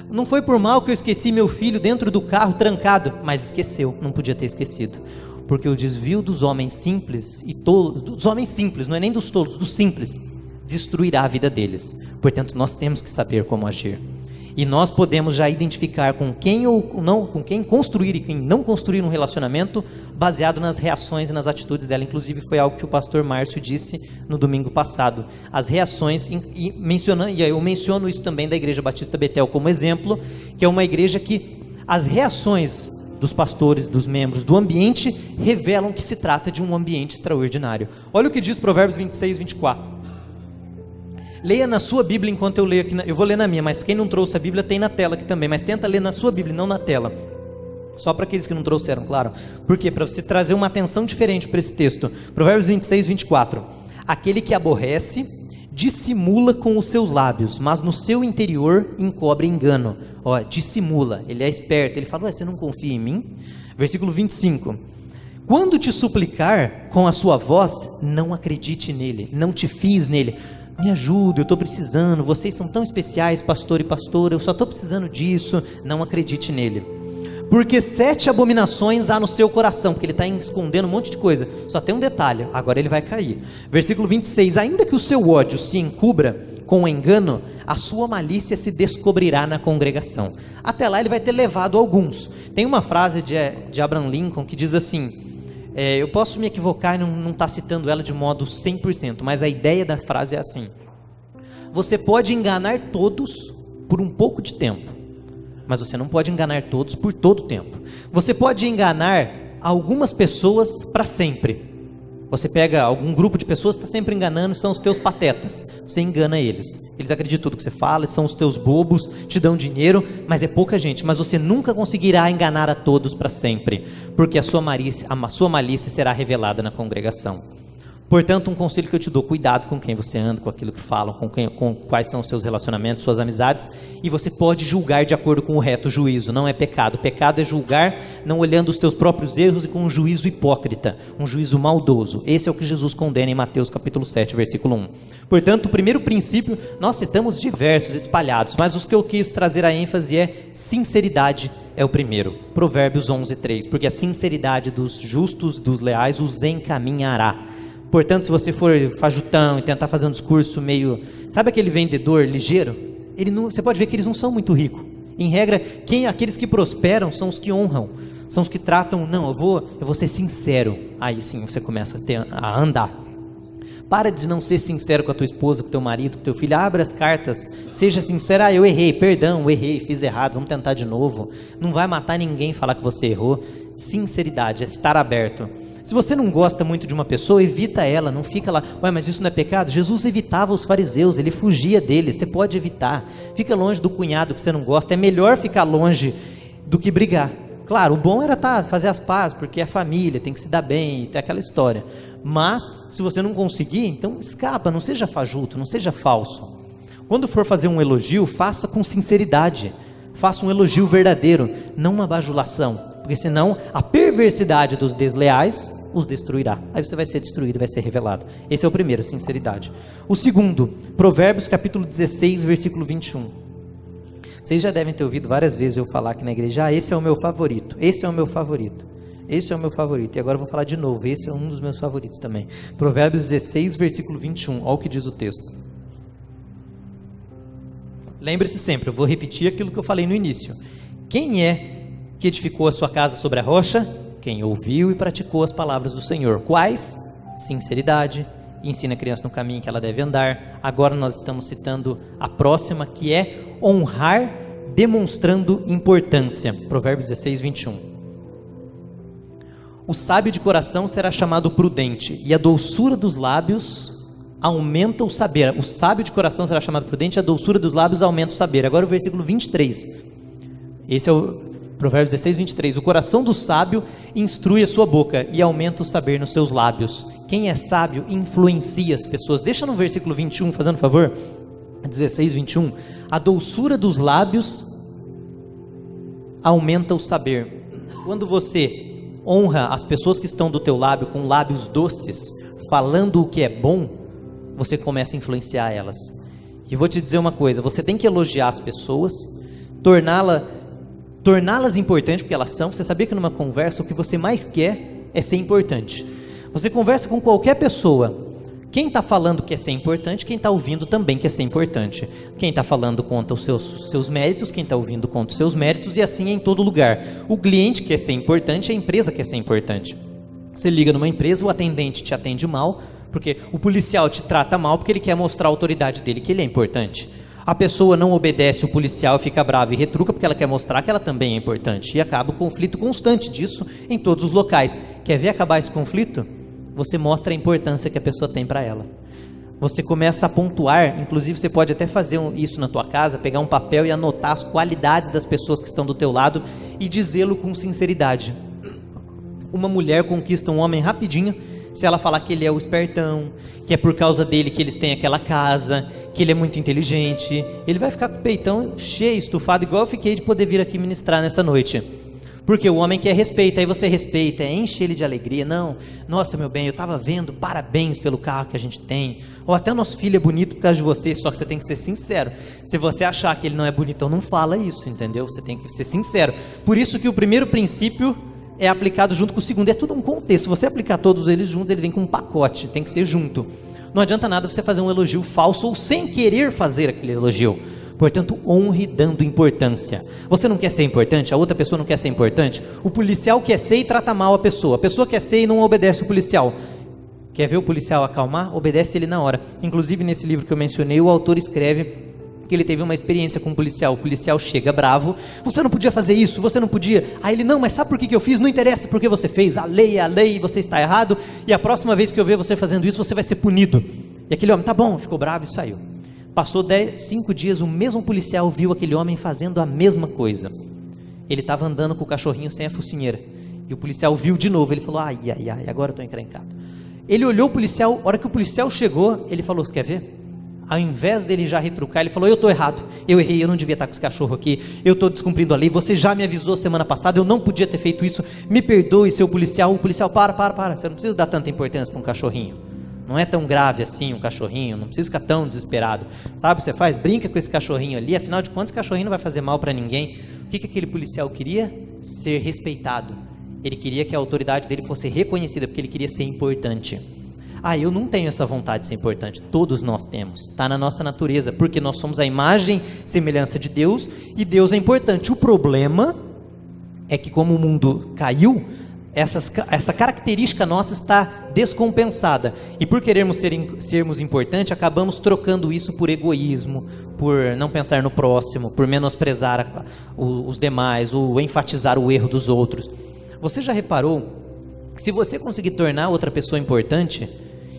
Não foi por mal que eu esqueci meu filho dentro do carro trancado. Mas esqueceu. Não podia ter esquecido. Porque o desvio dos homens simples e tolos, dos homens simples, não é nem dos tolos, dos simples, destruirá a vida deles. Portanto, nós temos que saber como agir. E nós podemos já identificar com quem ou não, com quem construir e quem não construir um relacionamento baseado nas reações e nas atitudes dela. Inclusive foi algo que o pastor Márcio disse no domingo passado. As reações, e eu menciono isso também da Igreja Batista Betel como exemplo, que é uma igreja que as reações dos pastores, dos membros, do ambiente, revelam que se trata de um ambiente extraordinário. Olha o que diz Provérbios 26, 24. Leia na sua Bíblia enquanto eu leio aqui. Eu vou ler na minha, mas quem não trouxe a Bíblia tem na tela aqui também. Mas tenta ler na sua Bíblia, não na tela. Só para aqueles que não trouxeram, claro. Por quê? Para você trazer uma atenção diferente para esse texto. Provérbios 26, 24. Aquele que aborrece, dissimula com os seus lábios, mas no seu interior encobre engano. Dissimula, ele é esperto. Ele fala, você não confia em mim? Versículo 25. Quando te suplicar com a sua voz, não acredite nele, não te fies nele. Me ajuda, eu estou precisando, vocês são tão especiais, pastor e pastora, eu só estou precisando disso. Não acredite nele. Porque 7 abominações há no seu coração, porque ele está escondendo um monte de coisa. Só tem um detalhe, agora ele vai cair. Versículo 26, ainda que o seu ódio se encubra com o engano, a sua malícia se descobrirá na congregação. Até lá ele vai ter levado alguns. Tem uma frase de Abraham Lincoln que diz assim, eu posso me equivocar e não estar citando ela de modo 100%, mas a ideia da frase é assim: você pode enganar todos por um pouco de tempo, mas você não pode enganar todos por todo o tempo. Você pode enganar algumas pessoas para sempre. Você pega algum grupo de pessoas que está sempre enganando, são os teus patetas, você engana eles. Eles acreditam em tudo que você fala, são os teus bobos, te dão dinheiro, mas é pouca gente. Mas você nunca conseguirá enganar a todos para sempre, porque a sua malícia será revelada na congregação. Portanto, um conselho que eu te dou, cuidado com quem você anda, com aquilo que falam, com quais são os seus relacionamentos, suas amizades, e você pode julgar de acordo com o reto juízo, não é pecado. Pecado é julgar não olhando os teus próprios erros e com um juízo hipócrita, um juízo maldoso. Esse é o que Jesus condena em Mateus capítulo 7, versículo 1. Portanto, o primeiro princípio, nós citamos diversos, espalhados, mas os que eu quis trazer a ênfase é sinceridade, é o primeiro. Provérbios 11, 3, porque a sinceridade dos justos, dos leais, os encaminhará. Portanto, se você for fajutão e tentar fazer um discurso meio... Sabe aquele vendedor ligeiro? Você pode ver que eles não são muito ricos. Em regra, aqueles que prosperam são os que honram. São os que tratam, não, eu vou ser sincero. Aí sim você começa a andar. Para de não ser sincero com a tua esposa, com o teu marido, com o teu filho. Abre as cartas, seja sincero. Eu errei, perdão, eu errei, fiz errado, vamos tentar de novo. Não vai matar ninguém falar que você errou. Sinceridade, é estar aberto. Se você não gosta muito de uma pessoa, evita ela, não fica lá, ué, mas isso não é pecado? Jesus evitava os fariseus, ele fugia deles, você pode evitar. Fica longe do cunhado que você não gosta, é melhor ficar longe do que brigar. Claro, o bom era fazer as pazes, porque é família, tem que se dar bem, tem aquela história. Mas, se você não conseguir, então escapa, não seja fajuto, não seja falso. Quando for fazer um elogio, faça com sinceridade, faça um elogio verdadeiro, não uma bajulação. Porque senão a perversidade dos desleais os destruirá. Aí você vai ser destruído, vai ser revelado. Esse é o primeiro, sinceridade. O segundo, Provérbios capítulo 16, versículo 21. Vocês já devem ter ouvido várias vezes eu falar aqui na igreja, esse é o meu favorito, esse é o meu favorito, esse é o meu favorito. E agora eu vou falar de novo, esse é um dos meus favoritos também. Provérbios 16, versículo 21, olha o que diz o texto. Lembre-se sempre, eu vou repetir aquilo que eu falei no início. Quem é que edificou a sua casa sobre a rocha? Quem ouviu e praticou as palavras do Senhor. Quais? Sinceridade, ensina a criança no caminho que ela deve andar. Agora nós estamos citando a próxima, que é honrar demonstrando importância. Provérbios 16, 21. O sábio de coração será chamado prudente, e a doçura dos lábios aumenta o saber. O sábio de coração será chamado prudente, e a doçura dos lábios aumenta o saber. Agora o versículo 23. Esse é o Provérbios 16, 23. O coração do sábio instrui a sua boca e aumenta o saber nos seus lábios. Quem é sábio influencia as pessoas. Deixa no versículo 21, fazendo favor. 16, 21. A doçura dos lábios aumenta o saber. Quando você honra as pessoas que estão do teu lábio com lábios doces, falando o que é bom, você começa a influenciar elas. E vou te dizer uma coisa, você tem que elogiar as pessoas, torná-las importantes, porque elas são. Você sabia que numa conversa o que você mais quer é ser importante. Você conversa com qualquer pessoa, quem está falando quer ser importante, quem está ouvindo também quer ser importante. Quem está falando conta os seus méritos, quem está ouvindo conta os seus méritos, e assim é em todo lugar. O cliente quer ser importante, a empresa quer ser importante. Você liga numa empresa, o atendente te atende mal, porque o policial te trata mal, porque ele quer mostrar a autoridade dele, que ele é importante. A pessoa não obedece o policial, fica brava e retruca porque ela quer mostrar que ela também é importante. E acaba o conflito constante disso em todos os locais. Quer ver acabar esse conflito? Você mostra a importância que a pessoa tem para ela. Você começa a pontuar, inclusive você pode até fazer isso na tua casa, pegar um papel e anotar as qualidades das pessoas que estão do teu lado e dizê-lo com sinceridade. Uma mulher conquista um homem rapidinho se ela falar que ele é o espertão, que é por causa dele que eles têm aquela casa, que ele é muito inteligente. Ele vai ficar com o peitão cheio, estufado, igual eu fiquei de poder vir aqui ministrar nessa noite. Porque o homem quer respeito, aí você respeita, enche ele de alegria. Não, nossa meu bem, eu estava vendo, parabéns pelo carro que a gente tem. Ou até o nosso filho é bonito por causa de você, só que você tem que ser sincero. Se você achar que ele não é bonitão, não fala isso, entendeu? Você tem que ser sincero. Por isso que o primeiro princípio é aplicado junto com o segundo, é tudo um contexto. Se você aplicar todos eles juntos, ele vem com um pacote, tem que ser junto. Não adianta nada você fazer um elogio falso ou sem querer fazer aquele elogio. Portanto, honre dando importância. Você não quer ser importante, a outra pessoa não quer ser importante. O policial quer ser e trata mal a pessoa quer ser e não obedece o policial. Quer ver o policial acalmar? Obedece ele na hora. Inclusive nesse livro que eu mencionei, o autor escreve que ele teve uma experiência com um policial. O policial chega bravo, você não podia fazer isso, você não podia. Aí ele, não, mas sabe por que eu fiz? Não interessa porque você fez, a lei é a lei, você está errado, e a próxima vez que eu ver você fazendo isso, você vai ser punido. E aquele homem, tá bom, ficou bravo e saiu. Passou 5 dias, o mesmo policial viu aquele homem fazendo a mesma coisa. Ele estava andando com o cachorrinho sem a focinheira, e o policial viu de novo, ele falou, ai, agora eu estou encrencado. Ele olhou o policial, a hora que o policial chegou, ele falou, você quer ver? Ao invés dele já retrucar, ele falou, eu estou errado, eu errei, eu não devia estar com esse cachorro aqui, eu estou descumprindo a lei, você já me avisou semana passada, eu não podia ter feito isso, me perdoe, seu policial. O policial, para, você não precisa dar tanta importância para um cachorrinho, não é tão grave assim um cachorrinho, não precisa ficar tão desesperado, sabe, você brinca com esse cachorrinho ali, afinal de contas esse cachorrinho não vai fazer mal para ninguém. O que aquele policial queria? Ser respeitado, ele queria que a autoridade dele fosse reconhecida, porque ele queria ser importante. Eu não tenho essa vontade de ser importante. Todos nós temos, está na nossa natureza, porque nós somos a imagem e semelhança de Deus, e Deus é importante. O problema é que como o mundo caiu, essa característica nossa está descompensada. E por querermos sermos importantes, acabamos trocando isso por egoísmo, por não pensar no próximo, por menosprezar os demais, ou enfatizar o erro dos outros. Você já reparou que se você conseguir tornar outra pessoa importante,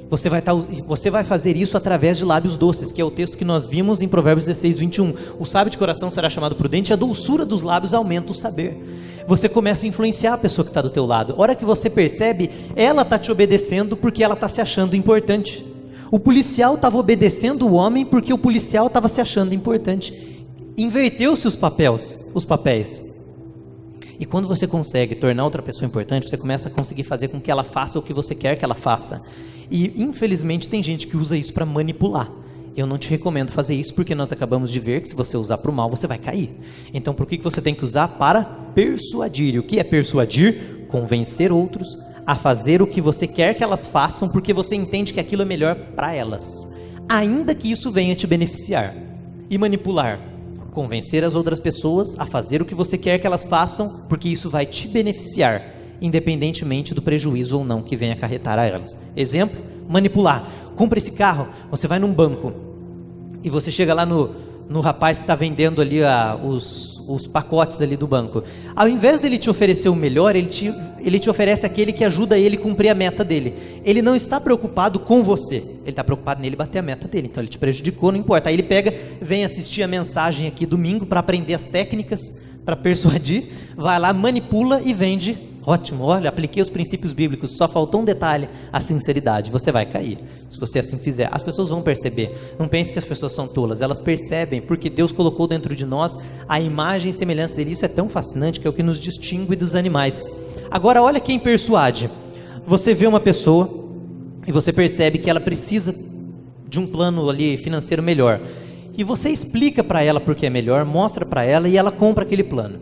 você vai fazer isso através de lábios doces, que é o texto que nós vimos em Provérbios 16, 21. O sábio de coração será chamado prudente, e a doçura dos lábios aumenta o saber. Você começa a influenciar a pessoa que está do teu lado. A hora que você percebe, ela está te obedecendo porque ela está se achando importante. O policial estava obedecendo o homem porque o policial estava se achando importante. Inverteu-se os papéis. E quando você consegue tornar outra pessoa importante, você começa a conseguir fazer com que ela faça o que você quer que ela faça. E infelizmente tem gente que usa isso para manipular. Eu não te recomendo fazer isso, porque nós acabamos de ver que se você usar para o mal, você vai cair. Então por que você tem que usar? Para persuadir. E o que é persuadir? Convencer outros a fazer o que você quer que elas façam, porque você entende que aquilo é melhor para elas, ainda que isso venha te beneficiar. E manipular: convencer as outras pessoas a fazer o que você quer que elas façam, porque isso vai te beneficiar, independentemente do prejuízo ou não que venha acarretar a elas. Exemplo: manipular. Compra esse carro, você vai num banco e você chega lá no rapaz que está vendendo ali os pacotes ali do banco. Ao invés dele te oferecer o melhor, ele te oferece aquele que ajuda ele a cumprir a meta dele. Ele não está preocupado com você, ele está preocupado nele bater a meta dele. Então ele te prejudicou, não importa. Aí ele vem assistir a mensagem aqui domingo para aprender as técnicas para persuadir, vai lá, manipula e vende. Ótimo, olha, apliquei os princípios bíblicos, só faltou um detalhe: a sinceridade. Você vai cair, se você assim fizer. As pessoas vão perceber. Não pense que as pessoas são tolas, elas percebem, porque Deus colocou dentro de nós a imagem e semelhança dele. Isso é tão fascinante, que é o que nos distingue dos animais. Agora olha quem persuade. Você vê uma pessoa e você percebe que ela precisa de um plano ali financeiro melhor, e você explica para ela porque é melhor, mostra para ela, e ela compra aquele plano,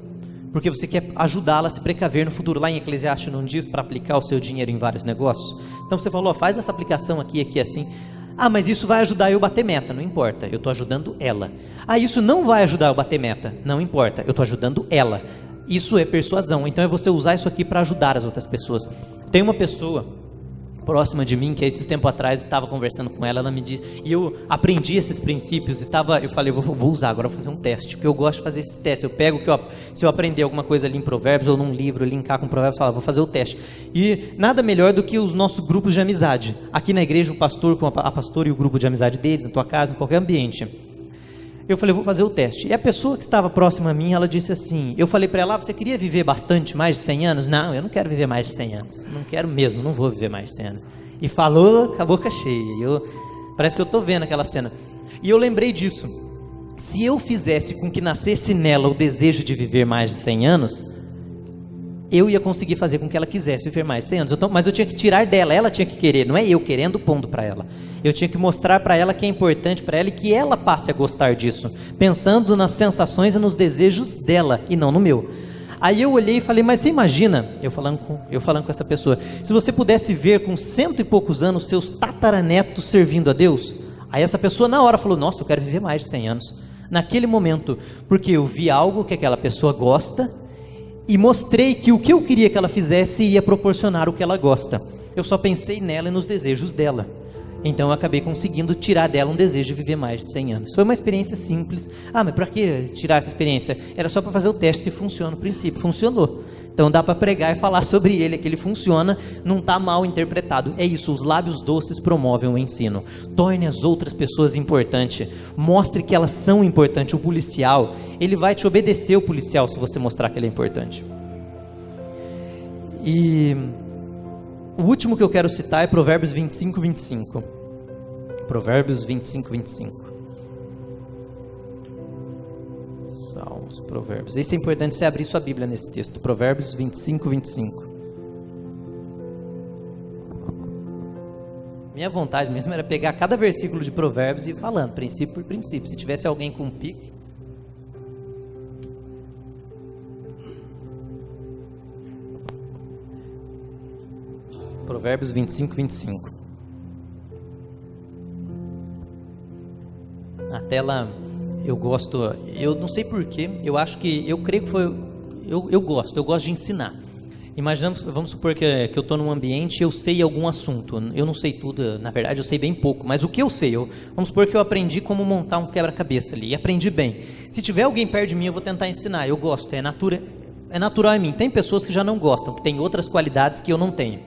porque você quer ajudá-la a se precaver no futuro. Lá em Eclesiastes não diz para aplicar o seu dinheiro em vários negócios? Então você falou: faz essa aplicação aqui assim. Ah, mas isso vai ajudar eu a bater meta. Não importa, eu estou ajudando ela. Ah, isso não vai ajudar eu a bater meta. Não importa, eu estou ajudando ela. Isso é persuasão. Então é você usar isso aqui para ajudar as outras pessoas. Tem uma pessoa próxima de mim, que esses tempos atrás estava conversando com ela, ela me disse, e eu aprendi esses princípios, eu falei: vou usar agora, vou fazer um teste, porque eu gosto de fazer esses testes. Eu pego, se eu aprender alguma coisa ali em Provérbios, ou num livro, linkar com Provérbios, vou fazer o teste. E nada melhor do que os nossos grupos de amizade. Aqui na igreja, o pastor com a pastora e o grupo de amizade deles, na tua casa, em qualquer ambiente. Eu falei: vou fazer o teste. E a pessoa que estava próxima a mim, ela disse assim, eu falei para ela: você queria viver bastante, mais de 100 anos? Não, eu não quero viver mais de 100 anos. Não quero mesmo, não vou viver mais de 100 anos. E falou com a boca cheia. Parece que eu estou vendo aquela cena. E eu lembrei disso. Se eu fizesse com que nascesse nela o desejo de viver mais de 100 anos, eu ia conseguir fazer com que ela quisesse viver mais de 100 anos. Mas eu tinha que tirar dela, ela tinha que querer, não é eu querendo, pondo para ela. Eu tinha que mostrar para ela que é importante para ela e que ela passe a gostar disso, pensando nas sensações e nos desejos dela e não no meu. Aí eu olhei e falei: mas você imagina, eu falando com essa pessoa, se você pudesse ver com 100 e poucos anos seus tataranetos servindo a Deus? Aí essa pessoa na hora falou: nossa, eu quero viver mais de 100 anos. Naquele momento, porque eu vi algo que aquela pessoa gosta e mostrei que o que eu queria que ela fizesse ia proporcionar o que ela gosta. Eu só pensei nela e nos desejos dela. Então eu acabei conseguindo tirar dela um desejo de viver mais de 100 anos. Foi uma experiência simples. Ah, mas para que tirar essa experiência? Era só para fazer o teste se funciona no princípio. Funcionou. Então dá para pregar e falar sobre ele, que ele funciona, não está mal interpretado. É isso, os lábios doces promovem o ensino. Torne as outras pessoas importantes. Mostre que elas são importantes. O policial, ele vai te obedecer, o policial, se você mostrar que ele é importante. E o último que eu quero citar é Provérbios 25, 25. Provérbios 25, 25. Salmos, Provérbios. Isso é importante você abrir sua Bíblia nesse texto. Provérbios 25, 25. Minha vontade mesmo era pegar cada versículo de Provérbios e ir falando, princípio por princípio. Se tivesse alguém com um pique. Provérbios 25, 25. Na tela eu gosto, eu não sei porquê, eu creio que foi, eu gosto de ensinar. Imaginamos, vamos supor que eu estou num ambiente e eu sei algum assunto. Eu não sei tudo, na verdade eu sei bem pouco, mas o que eu sei? Vamos supor que eu aprendi como montar um quebra-cabeça ali, e aprendi bem. Se tiver alguém perto de mim, eu vou tentar ensinar. Eu gosto, é natural em mim. Tem pessoas que já não gostam, que têm outras qualidades que eu não tenho.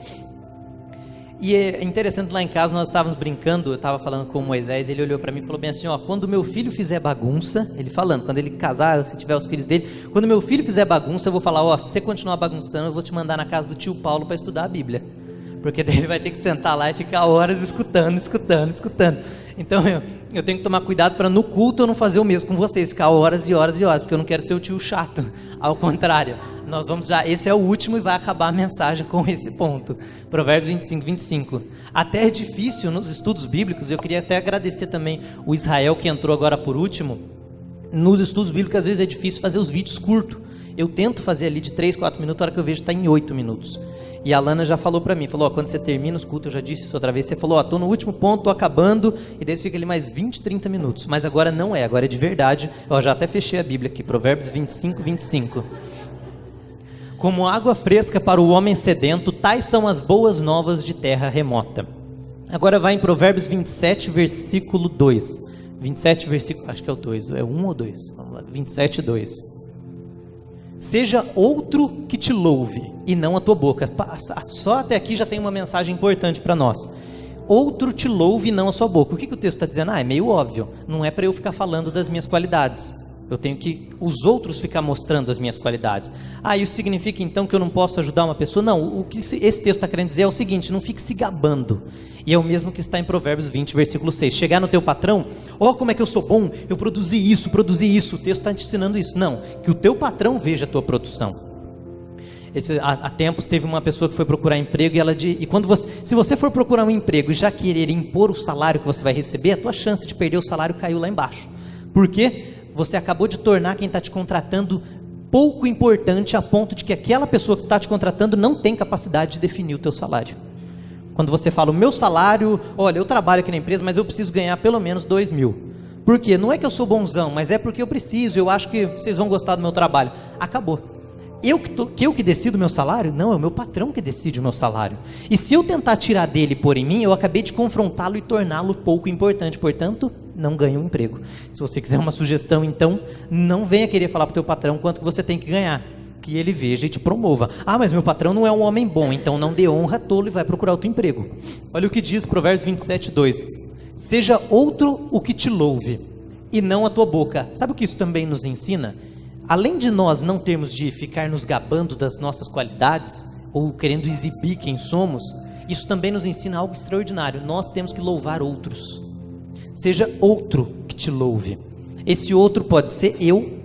E é interessante, lá em casa nós estávamos brincando, eu estava falando com o Moisés, ele olhou para mim e falou bem assim, quando meu filho fizer bagunça, ele falando, quando ele casar, se tiver os filhos dele, quando meu filho fizer bagunça, eu vou falar, se você continuar bagunçando, eu vou te mandar na casa do tio Paulo para estudar a Bíblia, porque daí ele vai ter que sentar lá e ficar horas escutando. Então eu tenho que tomar cuidado para no culto eu não fazer o mesmo com vocês, ficar horas e horas e horas, porque eu não quero ser o tio chato, ao contrário. Nós vamos esse é o último e vai acabar a mensagem com esse ponto. Provérbios 25, 25. Até é difícil nos estudos bíblicos, eu queria até agradecer também o Israel que entrou agora por último. Nos estudos bíblicos às vezes é difícil fazer os vídeos curtos. Eu tento fazer ali de 3, 4 minutos, a hora que eu vejo está em 8 minutos. E a Lana já falou para mim, falou, quando você termina os cultos, eu já disse isso outra vez, você falou, tô no último ponto, tô acabando, e daí você fica ali mais 20, 30 minutos. Mas agora não é, agora é de verdade. Eu já até fechei a Bíblia aqui, Provérbios 25, 25. Como água fresca para o homem sedento, tais são as boas novas de terra remota. Agora vai em Provérbios 27, versículo 2. 27, versículo, acho que é o 2, é 1 ou 2? Vamos lá, 27, 2. Seja outro que te louve, e não a tua boca. Só até aqui já tem uma mensagem importante para nós. Outro te louve e não a sua boca. O que o texto está dizendo? É meio óbvio. Não é para eu ficar falando das minhas qualidades. Eu tenho que os outros ficar mostrando as minhas qualidades. Isso significa então que eu não posso ajudar uma pessoa? Não, o que esse texto está querendo dizer é o seguinte, não fique se gabando. E é o mesmo que está em Provérbios 20, versículo 6. Chegar no teu patrão, como é que eu sou bom, eu produzi isso. O texto está te ensinando isso. Não, que o teu patrão veja a tua produção. Há tempos teve uma pessoa que foi procurar emprego se você for procurar um emprego e já querer impor o salário que você vai receber, a tua chance de perder o salário caiu lá embaixo. Por quê? Você acabou de tornar quem está te contratando pouco importante a ponto de que aquela pessoa que está te contratando não tem capacidade de definir o teu salário. Quando você fala, o meu salário, olha, eu trabalho aqui na empresa, mas eu preciso ganhar pelo menos 2 mil. Por quê? Não é que eu sou bonzão, mas é porque eu preciso, eu acho que vocês vão gostar do meu trabalho. Acabou. Eu que decido o meu salário? Não, é o meu patrão que decide o meu salário. E se eu tentar tirar dele e pôr em mim, eu acabei de confrontá-lo e torná-lo pouco importante. Portanto, não ganha um emprego. Se você quiser uma sugestão, então, não venha querer falar para o teu patrão quanto que você tem que ganhar. Que ele veja e te promova. Mas meu patrão não é um homem bom, então não dê honra a tolo e vai procurar outro emprego. Olha o que diz Provérbios 27, 2. Seja outro o que te louve, e não a tua boca. Sabe o que isso também nos ensina? Além de nós não termos de ficar nos gabando das nossas qualidades, ou querendo exibir quem somos, isso também nos ensina algo extraordinário. Nós temos que louvar outros. Seja outro que te louve. Esse outro pode ser eu,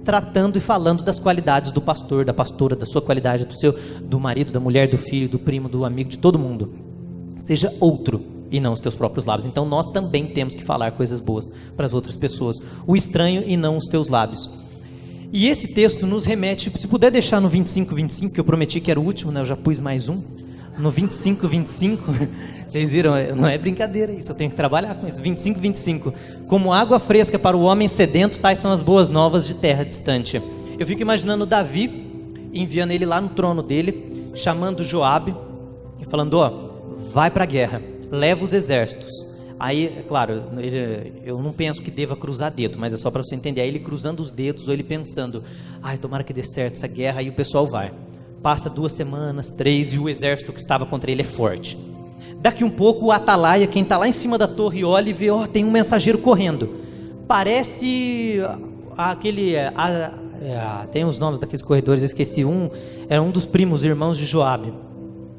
tratando e falando das qualidades do pastor, da pastora, da sua qualidade, do marido, da mulher, do filho, do primo, do amigo, de todo mundo. Seja outro e não os teus próprios lábios. Então nós também temos que falar coisas boas para as outras pessoas. O estranho e não os teus lábios. E esse texto nos remete, se puder deixar no 25, 25, que eu prometi que era o último, né? Eu já pus mais um. No 25, 25, vocês viram, não é brincadeira isso, eu tenho que trabalhar com isso. 25, 25. Como água fresca para o homem sedento, tais são as boas novas de terra distante. Eu fico imaginando Davi, enviando ele lá no trono dele, chamando Joabe, e falando, vai para a guerra, leva os exércitos. Aí, é claro, eu não penso que deva cruzar dedo, mas é só para você entender. Aí ele cruzando os dedos, ou ele pensando, tomara que dê certo essa guerra, aí o pessoal vai. Passa 2 semanas, 3, e o exército que estava contra ele é forte. Daqui um pouco, o atalaia, quem está lá em cima da torre, olha e vê, tem um mensageiro correndo. Parece aquele... tem os nomes daqueles corredores, eu esqueci. Era um dos primos, irmãos de Joabe.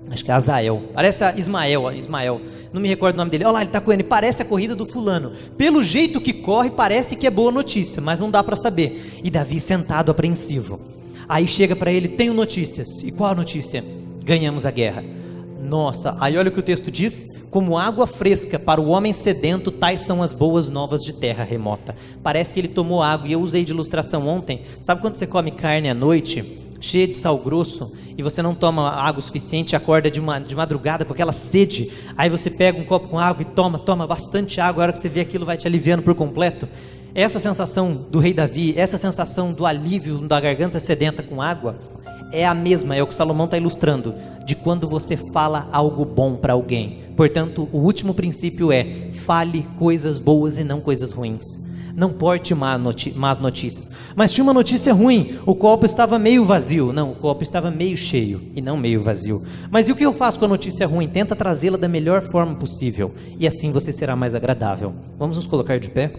Acho que é Azael. Parece Ismael. Não me recordo o nome dele. Olha lá, ele está correndo. Parece a corrida do fulano. Pelo jeito que corre, parece que é boa notícia, mas não dá para saber. E Davi sentado, apreensivo. Aí chega para ele, tenho notícias. E qual a notícia? Ganhamos a guerra. Nossa, aí olha o que o texto diz. Como água fresca para o homem sedento, tais são as boas novas de terra remota. Parece que ele tomou água. E eu usei de ilustração ontem. Sabe quando você come carne à noite, cheia de sal grosso, e você não toma água o suficiente, acorda de madrugada com aquela sede, aí você pega um copo com água e toma bastante água, a hora que você vê aquilo vai te aliviando por completo. Essa sensação do rei Davi, essa sensação do alívio da garganta sedenta com água, é a mesma, é o que Salomão está ilustrando, de quando você fala algo bom para alguém. Portanto, o último princípio é: fale coisas boas e não coisas ruins. Não porte más notícias. Mas tinha uma notícia ruim: o copo estava meio vazio. Não, o copo estava meio cheio e não meio vazio. Mas e o que eu faço com a notícia ruim? Tenta trazê-la da melhor forma possível, e assim você será mais agradável. Vamos nos colocar de pé?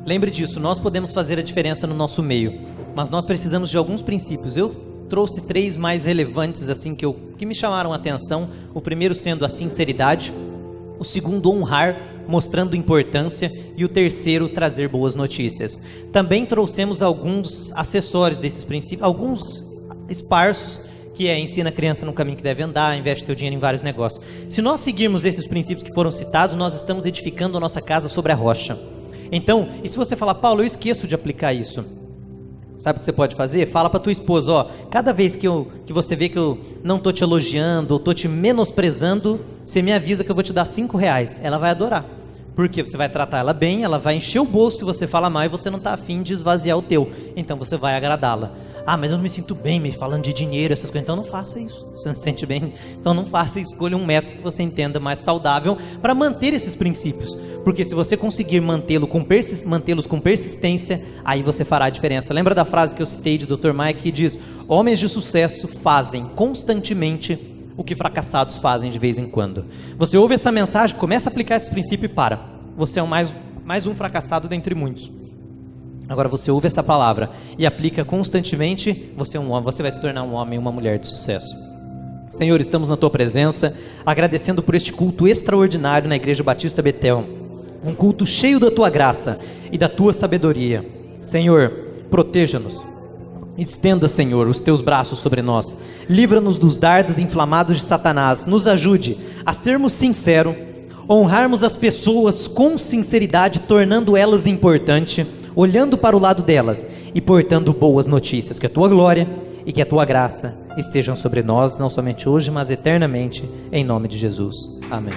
Lembre disso, nós podemos fazer a diferença no nosso meio, mas nós precisamos de alguns princípios. Eu trouxe 3 mais relevantes assim que me chamaram a atenção. O primeiro sendo a sinceridade, o segundo honrar, mostrando importância, e o terceiro trazer boas notícias. Também trouxemos alguns acessórios desses princípios, alguns esparsos, que ensina a criança no caminho que deve andar, investe teu dinheiro em vários negócios. Se nós seguirmos esses princípios que foram citados, nós estamos edificando a nossa casa sobre a rocha. Então, e se você falar: Paulo, eu esqueço de aplicar isso, sabe o que você pode fazer? Fala para tua esposa: ó, cada vez que você vê que eu não estou te elogiando ou estou te menosprezando, você me avisa que eu vou te dar R$5. Ela vai adorar, porque você vai tratar ela bem, ela vai encher o bolso se você fala mal e você não está afim de esvaziar o teu, então você vai agradá-la. Ah, mas eu não me sinto bem me falando de dinheiro, essas coisas. Então não faça isso. Você não se sente bem? Então não faça. Escolha um método que você entenda mais saudável para manter esses princípios. Porque se você conseguir mantê-los com persistência, aí você fará a diferença. Lembra da frase que eu citei de Dr. Mike que diz: homens de sucesso fazem constantemente o que fracassados fazem de vez em quando. Você ouve essa mensagem, começa a aplicar esse princípio e para. Você é mais um fracassado dentre muitos. Agora você ouve essa palavra e aplica constantemente, você é um homem, você vai se tornar um homem e uma mulher de sucesso. Senhor, estamos na tua presença, agradecendo por este culto extraordinário na Igreja Batista Betel, um culto cheio da tua graça e da tua sabedoria. Senhor, proteja-nos, estenda, Senhor, os teus braços sobre nós, livra-nos dos dardos inflamados de Satanás, nos ajude a sermos sinceros, honrarmos as pessoas com sinceridade, tornando elas importantes, olhando para o lado delas e portando boas notícias. Que a tua glória e que a tua graça estejam sobre nós, não somente hoje, mas eternamente, em nome de Jesus. Amém.